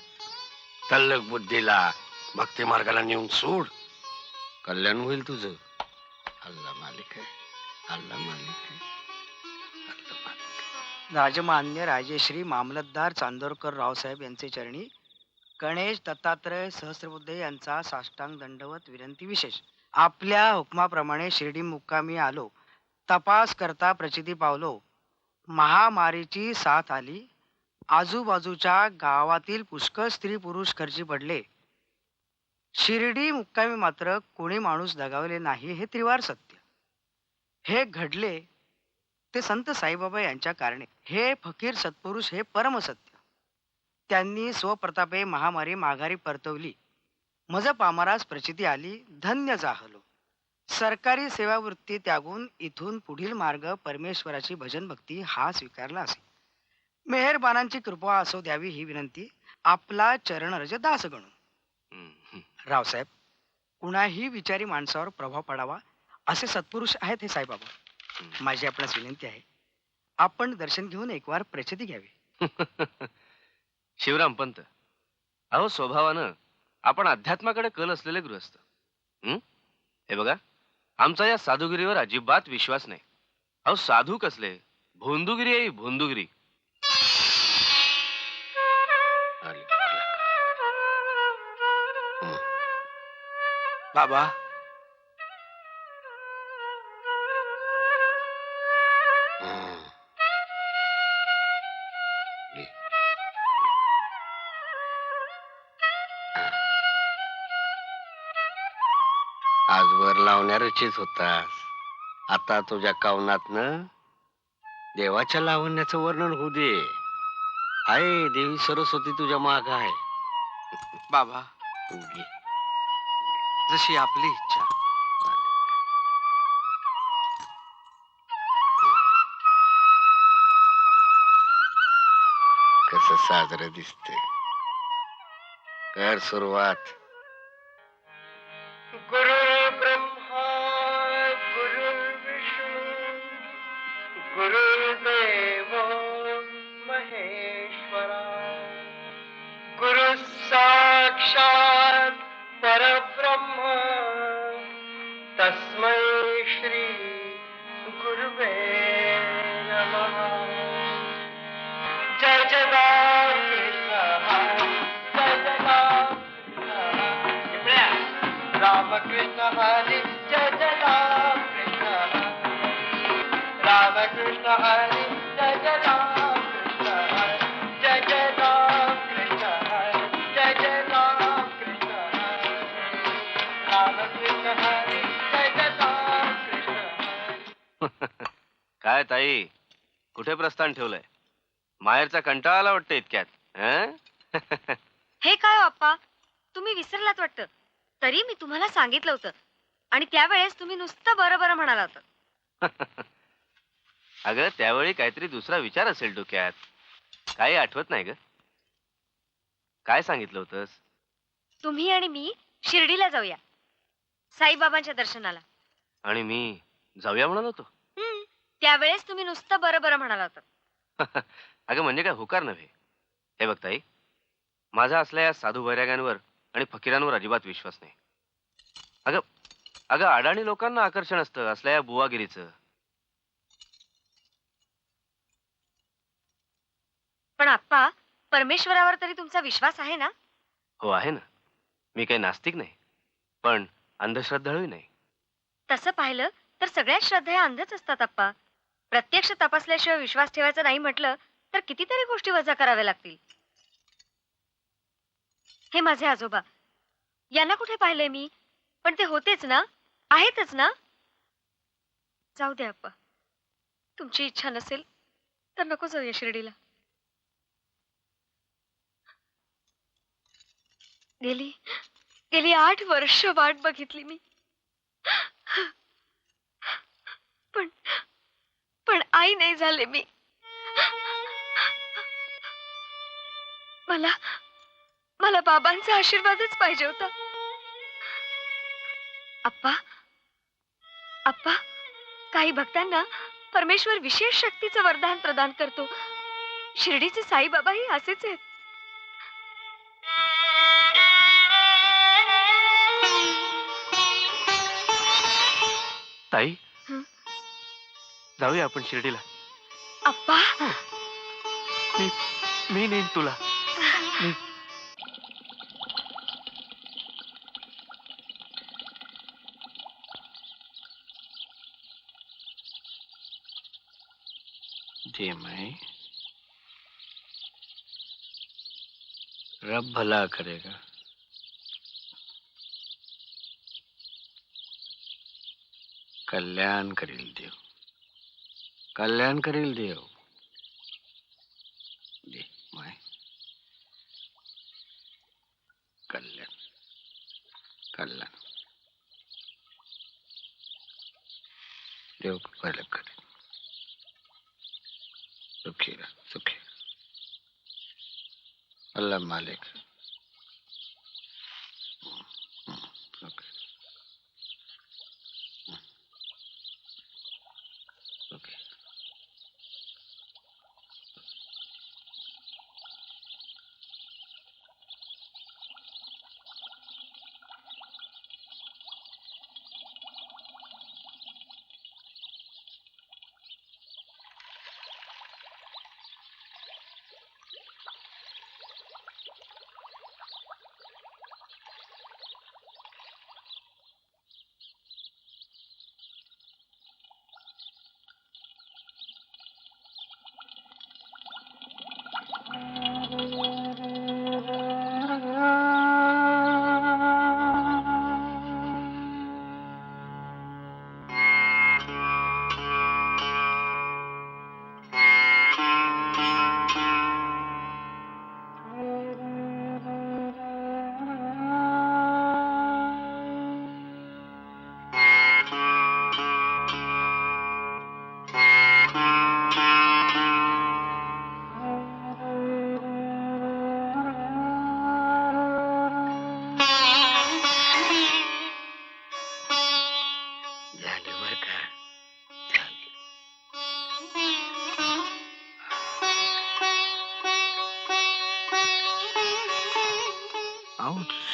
तल्लक बुद्धीला भक्ती मार्गाला नेऊन सोड, कल्याण होईल तुझं. अल्लाह मालिक आहे, अल्लाह मालिक आहे, अल्लाह मालिक आहे. राजमान्य राजेश्री मामलतदार चांदोरकर रावसाहेब यांचे चरणी गणेश दत्तात्रय सहस्रबुद्धे यांचा साष्टांग दंडवत विनंती विशेष. आपल्या हुकमाप्रमाणे शिर्डी मुक्कामी आलो. तपास करता प्रचिती पावलो. महामारीची साथ आली. आजूबाजूच्या गावातील पुष्कळ स्त्री पुरुष खर्ची पडले. शिर्डी मुक्कामी मात्र कोणी माणूस दगावले नाही, हे त्रिवार सत्य. हे घडले ते संत साईबाबा यांच्या कारणे. हे फकीर सत्पुरुष हे परमसत्य. त्यांनी स्वप्रतापे महामारी माघारी परतवली. मज पामरास प्रचिती आली. धन्य जाहलो. सरकारी सेवावृत्ती त्यागून इथून पुढील मार्ग परमेश्वराची भजन भक्ती हा स्वीकारला असे. मेहरबानांची कृपा असो द्यावी ही विनंती. आपला चरणरज दास गणू. रावसाहेब, कुणाही विचारी माणसावर प्रभाव पडावा असे सत्पुरुष आहेत हे साईबाबा. माझी आपणास विनंती आहे, आपण दर्शन घेऊन एक वार प्रचिती घ्यावी. शिवराम पंत, अहो स्वभावानं आपण अध्यात्माकडे कल असलेले गृहस्थ. हे बघा, आमचा या साधुगिरीवर अजिबात विश्वास नाही. अहो साधू कसले, भोंदुगिरी आहे भोंदुगिरी. बाबा, आज तासभर लावण्या रचित होतास. आता तुझ्या कवनातनं देवाच्या लावण्याचं वर्णन होऊ दे. आहे देवी सरस्वती तुझ्या माग आहे. बाबा, घे. जशी आपली इच्छा. कसं साजरं दिसतंय. कर सुरुवात. गुरुर् ब्रह्मा गुरुर्विष्णू गुरुर्देव महेश्वरा गुरु साक्षात परब्रह्म तस्मै श्री गुरुवे नमः. जय जगन्नाथ कृष्ण जय जगन्नाथ रामकृष्ण हरी जय जगन्नाथ कृष्ण रामकृष्ण हरी जय जगन्नाथ कृष्ण जय जगन्नाथ कृष्ण जय जगन्नाथ कृष्ण रामकृष्ण हरी जय जगन्नाथ कृष्ण. काय ताई, कुठे प्रस्थान ठेवलंय? माहेरचा कंटाळा आला वाटतं इतक्यात, हं? हे काय हो अप्पा, तुम्ही विसरलात वाटतं. तरी मी तुम्हाला सांगितलं होतं आणि त्यावेळेस तुम्ही नुसतं बरं बरं म्हणाला होता. अगं त्यावेळी काहीतरी दुसरा विचार असेल डोक्यात. काही आठवत नाही ग. काय सांगितलं होतंस? तुम्ही आणि मी शिर्डीला जाऊया साईबाबांच्या दर्शनाला. आणि मी जाऊया म्हणालो होतो. त्यावेळेस तुम्ही नुसतं बरं बरं म्हणाला होता. अगं म्हणजे काय हुकार नव्हे. हे बघ ताई, माझा असल्या या साधू वैराग्यांवर आणि फकीरांवर अजिबात विश्वास नाही. अगं अगं अडाणी लोकांना आकर्षण असतं असल्या या बुवागिरीचं. पण आप्पा, परमेश्वरावर तरी तुमचा विश्वास आहे ना? हो आहे ना. मी काही नास्तिक नाही, पण अंधश्रद्धाळूही नाही. तसं पाहिलं तर सगळ्याच श्रद्धा ह्या अंधच असतात आप्पा. प्रत्यक्ष तपासल्याशिवाय विश्वास ठेवायचा नाही म्हटलं तर कितीतरी गोष्टी वजा कराव्या लागतील. हे माझे आजोबा, यांना कुठे पाहिलंय मी? पण ते होतेच ना, आहेतच ना. जाऊ दे आप्पा, तुमची इच्छा नसेल तर नको जाऊया शिर्डीला. गेली गेली 8 वर्ष वाट बघितली मी. पण पण आई नाही झाले मी. मला मला बाबांचा आशीर्वादच पाहिजे होता. आप्पा आप्पा, काही भक्तांना परमेश्वर विशेष शक्तीचं वरदान प्रदान करतो. शिर्डीचे साईबाबाही असेच आहेत. ताई, जाऊया आपण शिर्डीला. आप्पा, मी नेईन तुला. जे मैं रब भला करेगा. कल्याण करील देव, कल्याण करील देव. जे मैं कल्याण कल्याण देव भलं करेल. सुखी रह, सुखी रह. अल्लाह मालिक. Okay okay.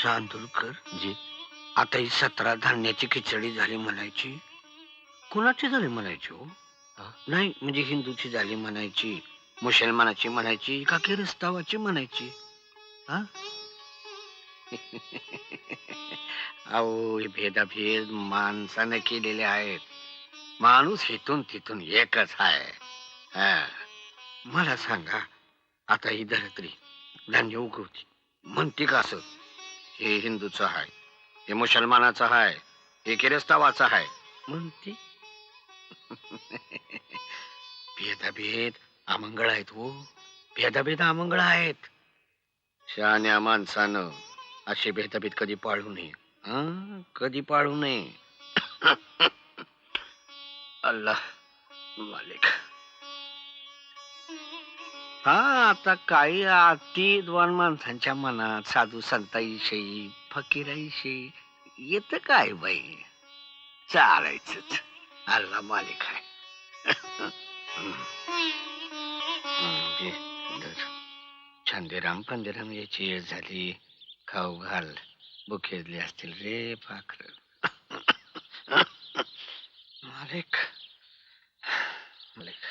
चांदूरकर, जी. आता ही 17 धान्याची खिचडी झाली म्हणायची, कुणाची झाली म्हणायची हो? हा? नाही म्हणजे हिंदूची झाली म्हणायची, मुसलमानाची म्हणायची का किरिस्तावाची म्हणायची? हा? अहो हे भेदाभेद माणसाने केलेले आहेत. माणूस इथून तिथून एकच आहे. हा. मला सांगा, आता ही धरत्री धान्य उगवती म्हणते का असं? हे हिंदूचं आहे, हे मुसलमानाचं आहे, हे किरिस्तावाचं आहे म्हणते. भेदाभेद अमंगळ आहेत हो, भेदाभेद अमंगळ आहेत. शहाण्या माणसानं असे भेदाभेद कधी पाळू नये. कधी पाळू नये. अल्लाह मालिक. हा, आता काही अतिद्वान माणसांच्या मनात साधू संतांविषयी फकीराविषयी येत काय बाई? चालायचंच, अल्लाह मालिक आहे. घे, धर. छंदेराम पंदेराम याची वेळ झाली, खाऊ घाल. बुखेजले असतील रे पाखर. मालिक मालिक.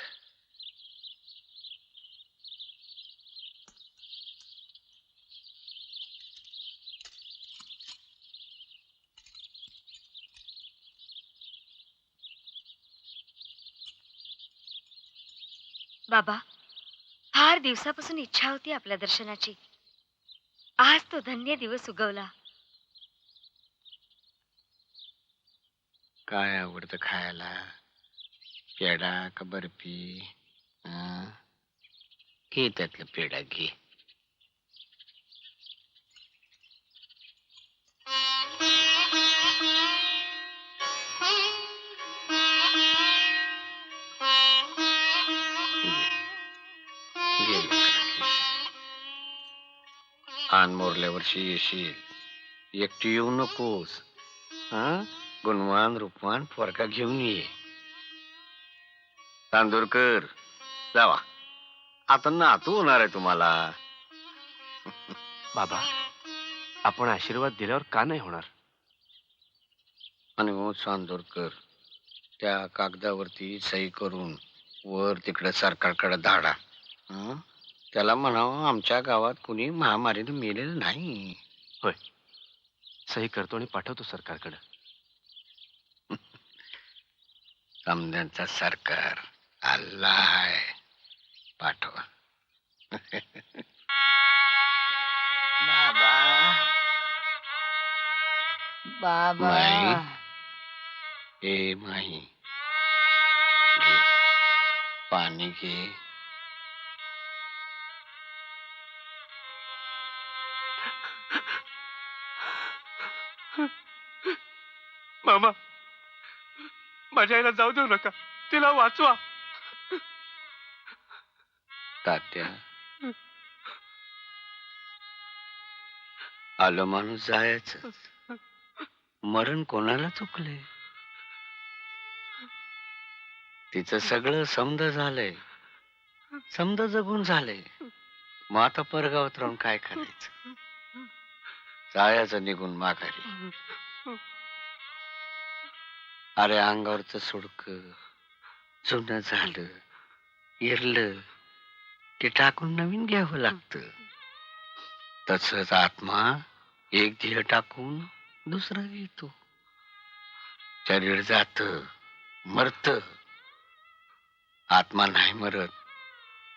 बाबा, फार दिवसापासून इच्छा होती आपल्या दर्शनाची. आज तो धन्य दिवस उगवला. काय आवडतं खायला? पेढा का बर्फी? घे त्यातलं पेढा घे. घे लेकरा, घे. आन मोरल्या वर्षी येशील, एकटी येऊ नकोस. गुणवान रूपवान पोरगा घेऊन ये. चांदूरकर जावा, आता नातू होणार आहे तुम्हाला. बाबा, आपण आशीर्वाद दिल्यावर का नाही होणार? आणि हो चांदूरकर, त्या कागदावरती सही करून वर तिकडे सरकारकडे धाडा. त्याला म्हणावं आमच्या गावात कुणी महामारीने मेलेलं नाही. होय, सही करतो आणि पाठवतो सरकारकडे. समद्यांचा सरकार अल्लाह आहे, पाठवा. बाबा बाबा माई, ए माही, घे पाणी घे. मामा, माझ्या आईला जाऊ देऊ नका, तिला वाचवा. तात्या, आलं माणूस जायचं, मरण कोणाला चुकले? तिचं सगळं समज झालंय, समज जगून झालंय. मग आता परगावात राहून काय करायचं? जायचं निघून माघारी. अरे अंगावरचं सुडक जुनं झालं, इरलं ते टाकून नवीन घ्यावं लागतं. तसंच आत्मा एक ध्येय टाकून दुसरा घेतो. शरीर जात, मरत, आत्मा नाही मरत.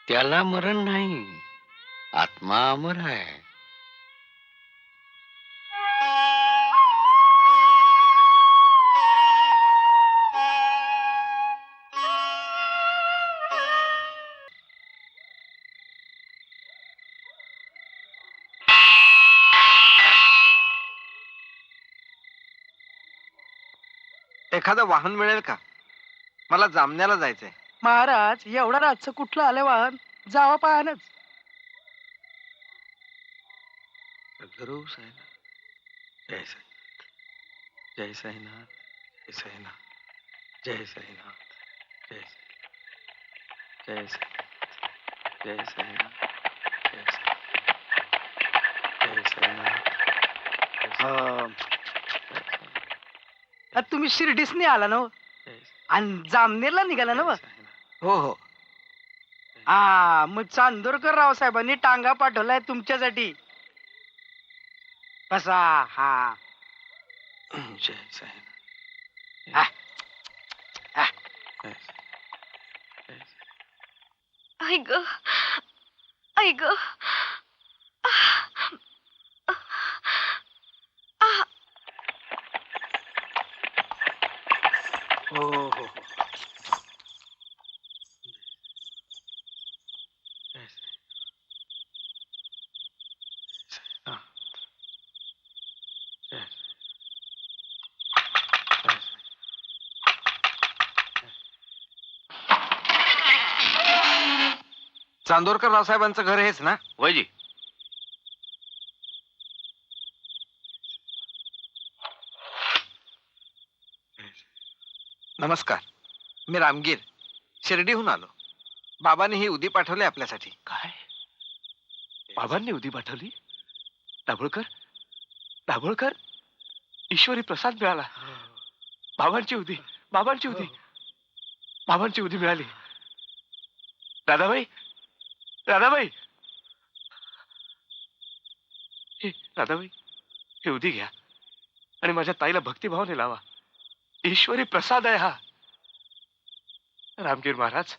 त्याला मरण नाही, आत्मा अमर आहे. एखादं वाहन मिळेल का? मला जामण्याला जायचंय. महाराज, एवढा रातचं कुठलं आलं वाहन? जावा पाहानच. गुरु साईनाथ, जय साईनाथ, जय साईनाथ, जय साईनाथ, जय साईनाथ, जय जय साईनाथ, जय साईनाथ, जय साईनाथ, जय साईनाथ, तुम्ही शिर्डीसने आला ना हो? आणि जामनेरला निघाला ना हो? हो हो. हा मग चांदोरकर रावसाहेबांनी टांगा पाठवलाय तुमच्यासाठी. कसा हा जय साहेब. आई ग आई ग हो हो हो. चांदोरकर रावसाहेबांचं घर हेच ना? वयजी. नमस्कार, मी रामगीर शिर्डीहून आलो. बाबांनी ही उदी पाठवली आपल्यासाठी. काय बाबांनी उदी पाठवली? दाभोळकर दाभोळकर ईश्वरी प्रसाद मिळाला. बाबांची उदी बाबांची उदी बाबांची उदी मिळाली. राधाबाई राधाबाई राधाबाई ही उदी घ्या आणि माझ्या ताईला भक्तिभावाने लावा. ईश्वरी प्रसाद आहे हा. रामगीर महाराज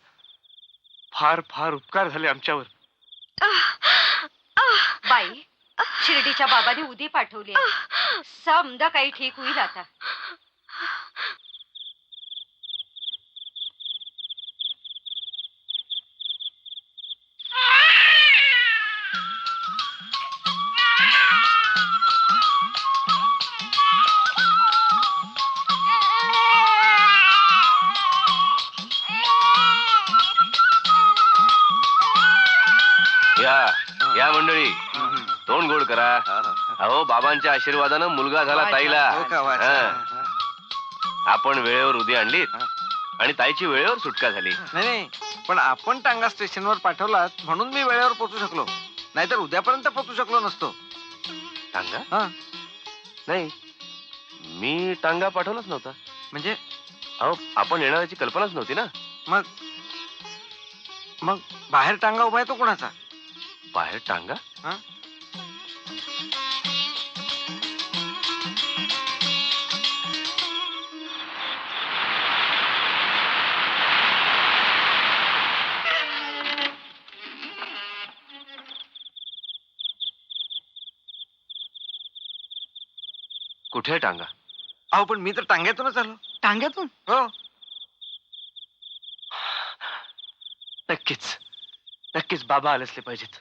फार फार उपकार झाले आमच्यावर. बाई शिर्डीच्या बाबांनी उदी पाठवली आहे. समजा काही ठीक होईल आता. या मंडळी तोंड गोड करा. अहो बाबांच्या आशीर्वादानं मुलगा झाला ताईला. हो का, वाचा. हं. आपण वेळेवर उदी आणलीत आणि ताईची वेळेवर सुटका झाली. नाही नाही, पण आपण टांगा स्टेशनवर पाठवलात म्हणून मी वेळेवर पोहोचू शकलो. नाहीतर उद्यापर्यंत पोहोचू शकलो नसतो. टांगा? हा नाही, मी टांगा पाठवलाच नव्हता. म्हणजे अहो आपण येणाऱ्याची कल्पनाच नव्हती ना. मग मग बाहेर टांगा उभा आहे तो कोणाचा? बाहेर टांगा? हा? कुठे आहे टांगा? अहो पण मी तर टांग्यातूनच आलो. टांग्यातून? हो. नक्कीच नक्कीच बाबा आले असले पाहिजेत.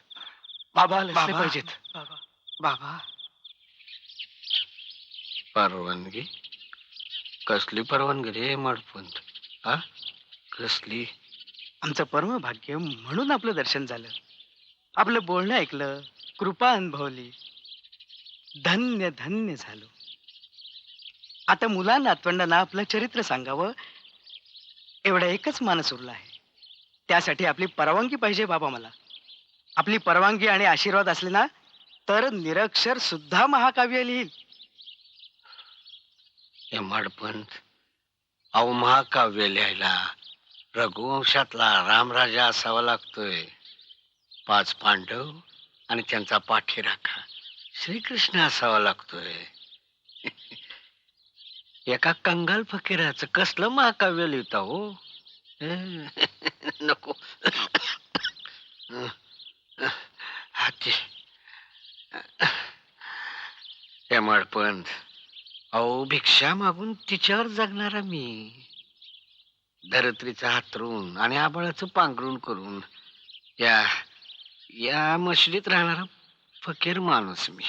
बाबा आले असले बाबा. पाहिजेत. बाबा बाबा परवानगी? कसली परवानगी रे मडपंत? हा कसली? आमचं परम भाग्य म्हणून आपलं दर्शन झालं. आपलं बोलणं ऐकलं, कृपा अनुभवली, धन्य धन्य झालो. आता मुलांना नातवंडांना आपलं चरित्र सांगावं एवढा एकच मानस उरला आहे. त्यासाठी आपली परवानगी पाहिजे बाबा मला. आपली परवानगी आणि आशीर्वाद असले ना तर निरक्षर सुद्धा महाकाव्य लिहिल. हे मडपंत, अहो महाकाव्य लिहायला रघुवंशातला रामराजा असावा लागतोय. 5 पांडव आणि त्यांचा पाठीराखा श्रीकृष्ण असावा लागतोय. एका कंगाल फकीराचं कसलं महाकाव्य लिहिता हो? नको. हाती हे मडपंत, अहो भिक्षा मागून तिच्यावर जगणारा मी, धरत्रीचा हातरून आणि आबाळाचं पांघरून करून या मशिदीत राहणारा फकीर माणूस मी.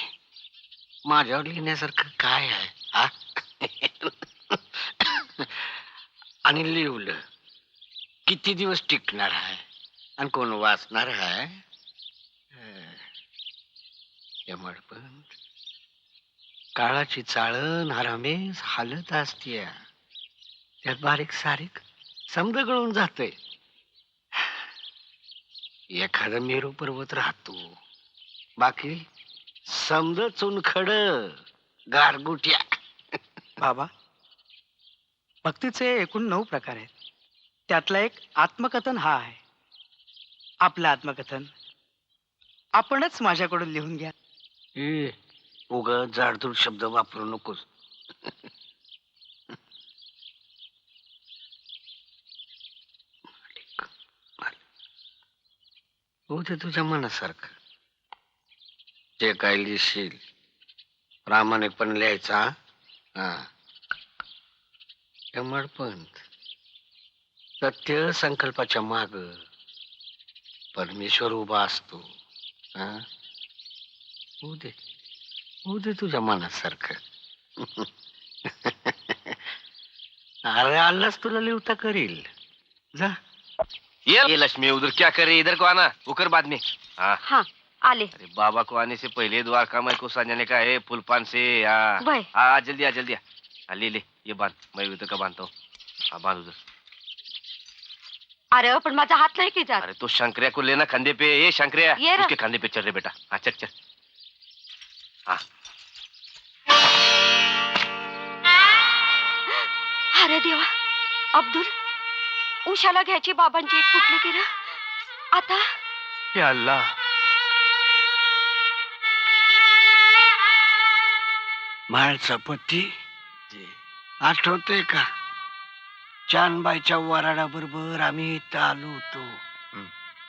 माझ्यावर लिहिण्यासारखं काय आहे हा? आणि लिहिलं किती दिवस टिकणार आहे आणि कोण वाचणार आहे? हे मडपंत, काळाची चाळण हरामेस हालत असते. त्यात बारीक सारीक समज गळून जातंय. एखादा मेरू पर्वत राहतो, बाकी समज चुनखड. गारगुट्या. बाबा, भक्तीचे एकूण 9 प्रकार आहेत. त्यातला एक आत्मकथन हा आहे. आपलं आत्मकथन आपणच माझ्याकडून लिहून घ्या. उग जाडजूड शब्द वापरू नकोस. हो ते तुझ्या मनासारखं जे काय लिहिशील प्रामाणिकपणे लिहायचा. हा यमडपंत सत्य संकल्पाच्या माग परमेश्वर उभा असतो. हा होऊ दे तुझ्या मनासारखं. अरे अल्लाच तुला लिहता करील. जा. ये लक्ष्मी, उधर क्या कर रही, इधर को आना, उकर बाद में. हाँ हाँ आले. अरे बाबा को आने से पहले द्वारका माई को सजाने का है फूलपान से. हाँ वही. हाँ जल्दी आ जल्दी आ. हाँ, ले ये बांध, मैं उधर का बांधता हूँ. हाँ बांध उधर. अरे पण माझा हात नाही की जात. अरे तो शंकर्या को लेना कंधे पे. ये शंकर्या ये उसके कंधे पे चल रे बेटा. हाँ चल चल. हाँ अरे देवा, अब्दुल उषाला घ्यायची बाबांची एक कुठली की आता. या अल्लाह. माळचा पती आठवते का? चानबाईच्या वराडाबरोबर आम्ही इथं आलो होतो.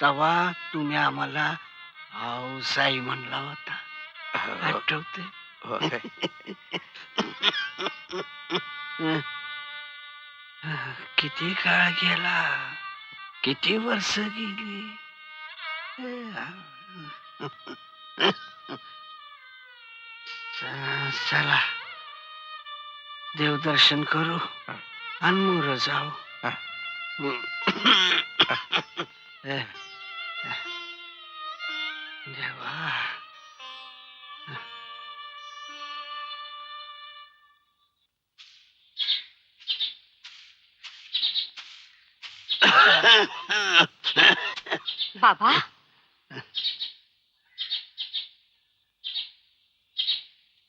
तेव्हा तुम्ही आम्हाला साई म्हणला होता. आठवते? किती काळ गेला, किती वर्ष गेली. चला देवदर्शन करू आणि मोर जाऊ. देवा बाबा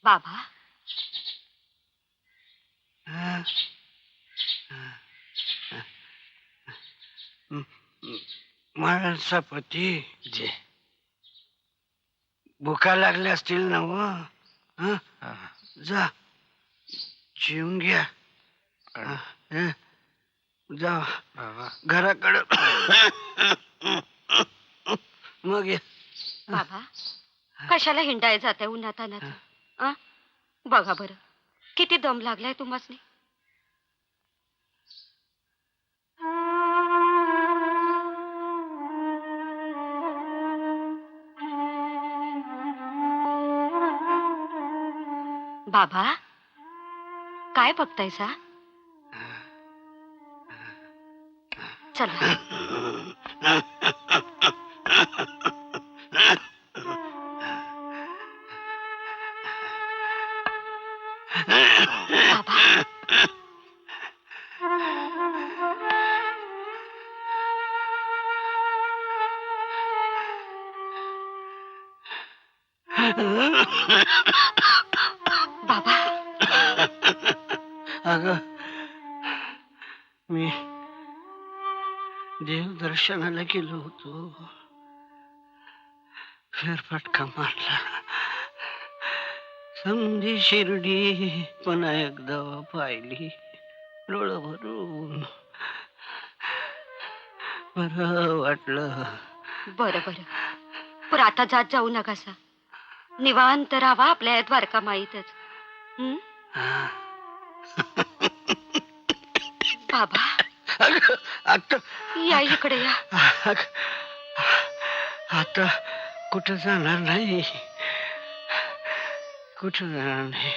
बाबा माणसा पती जे भुका लागल्या असतील ना व जा जेवून घ्या. जा घराकडं मग ये. बाबा कशाला हिंडाय जाते उन्हात अनात. बघा बरं किती दम लागलाय तुम्हासनी. बाबा काय बघतायसा. चला बाबा. बाबा अगं मी देवदर्शनाला गेलो होतो. फेरफटका मारला. समधी शिर्डी पुन्हा एकदा पाहिली डोळ भरून. बरं वाटलं. बरं बरं पण आता जात जाऊ नकासा. निवांत राहावा आपल्या द्वारका माईतच. बाबा आता या इकडे या. आता कुठं जाणार नाही. कुठं जाणार नाही.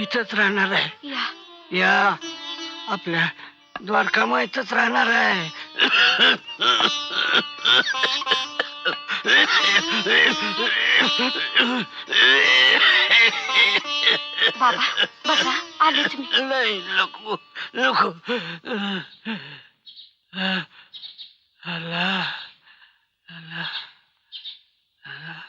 इथंच राहणार आहे. या या आपल्या द्वारका माहीतच राहणार आहे. बाबा बसा आलेच मी. नाही नको नको. अल्लाह अल्लाह अल्लाह.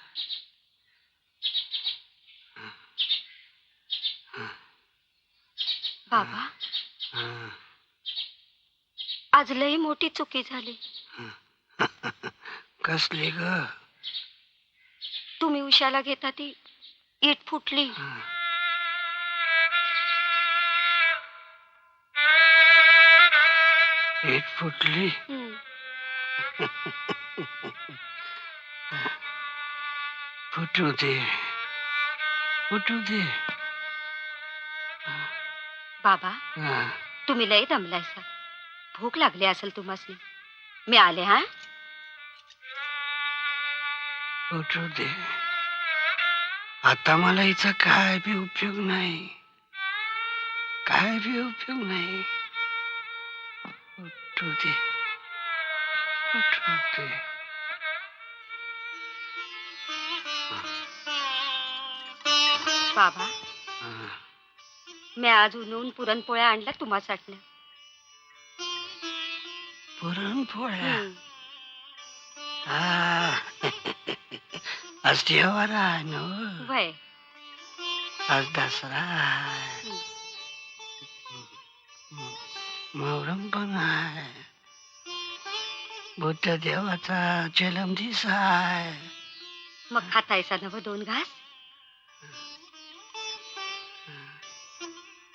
मोठी चुकी झाली. कसली ग? तुम्ही उशाला घेता ती ईट फुटली. ईट फुटली. हं. फुटू दे, फुटू दे. बाबा हा. तुम्ही लय दमलायसा. भूक लागली असेल तुम्हाला. मी आले हा. फुटू दे. आता मला हिचा काय बी उपयोग नाही, काय बी उपयोग नाही. फुटू दे, फुटू दे. बाबा हा. मी आज उन्हून पुरणपोळ्या आणल्या तुम्हासाठी. पुरणपोळ्या. हं. हा. आज देवार आहे ना. वय आज दसरा आहे. मोहरम पण आहे. बुद्ध देवाचा जन्मदिवस आहे. मग खातायचा नव 2 घास.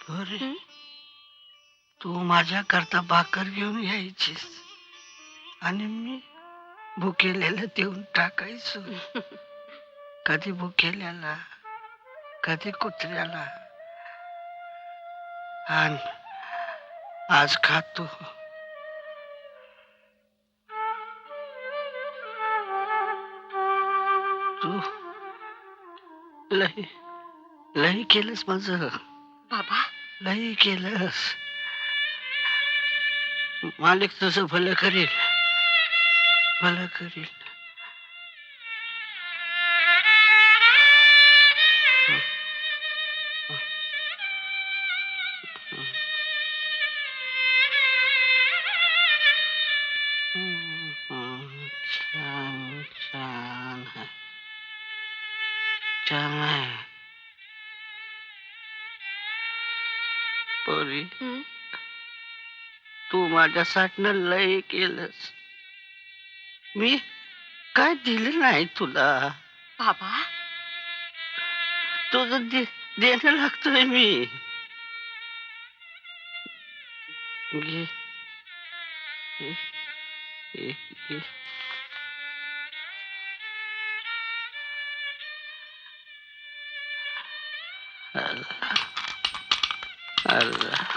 पोरी, हं? तू माझ्या करता भाकर घेऊन यायचीस आणि मी भुकेलेलं देऊन टाकायचो. कधी भुकेल्याला, कधी कुत्र्याला. आणि आज खातो. तू लय लय केलंस माझं, बाबा लय केलंस. मालिक तसं भलं करील, भलं करील. छान छान है, छान आहे. पोरी, हं? तू माझ्यासाठी लय केलंस. मी काय दिलं नाही तुला. बाबा तुझं देणं लागतोय मी. घे, घे, घे, घे. अल्लाह, अल्लाह.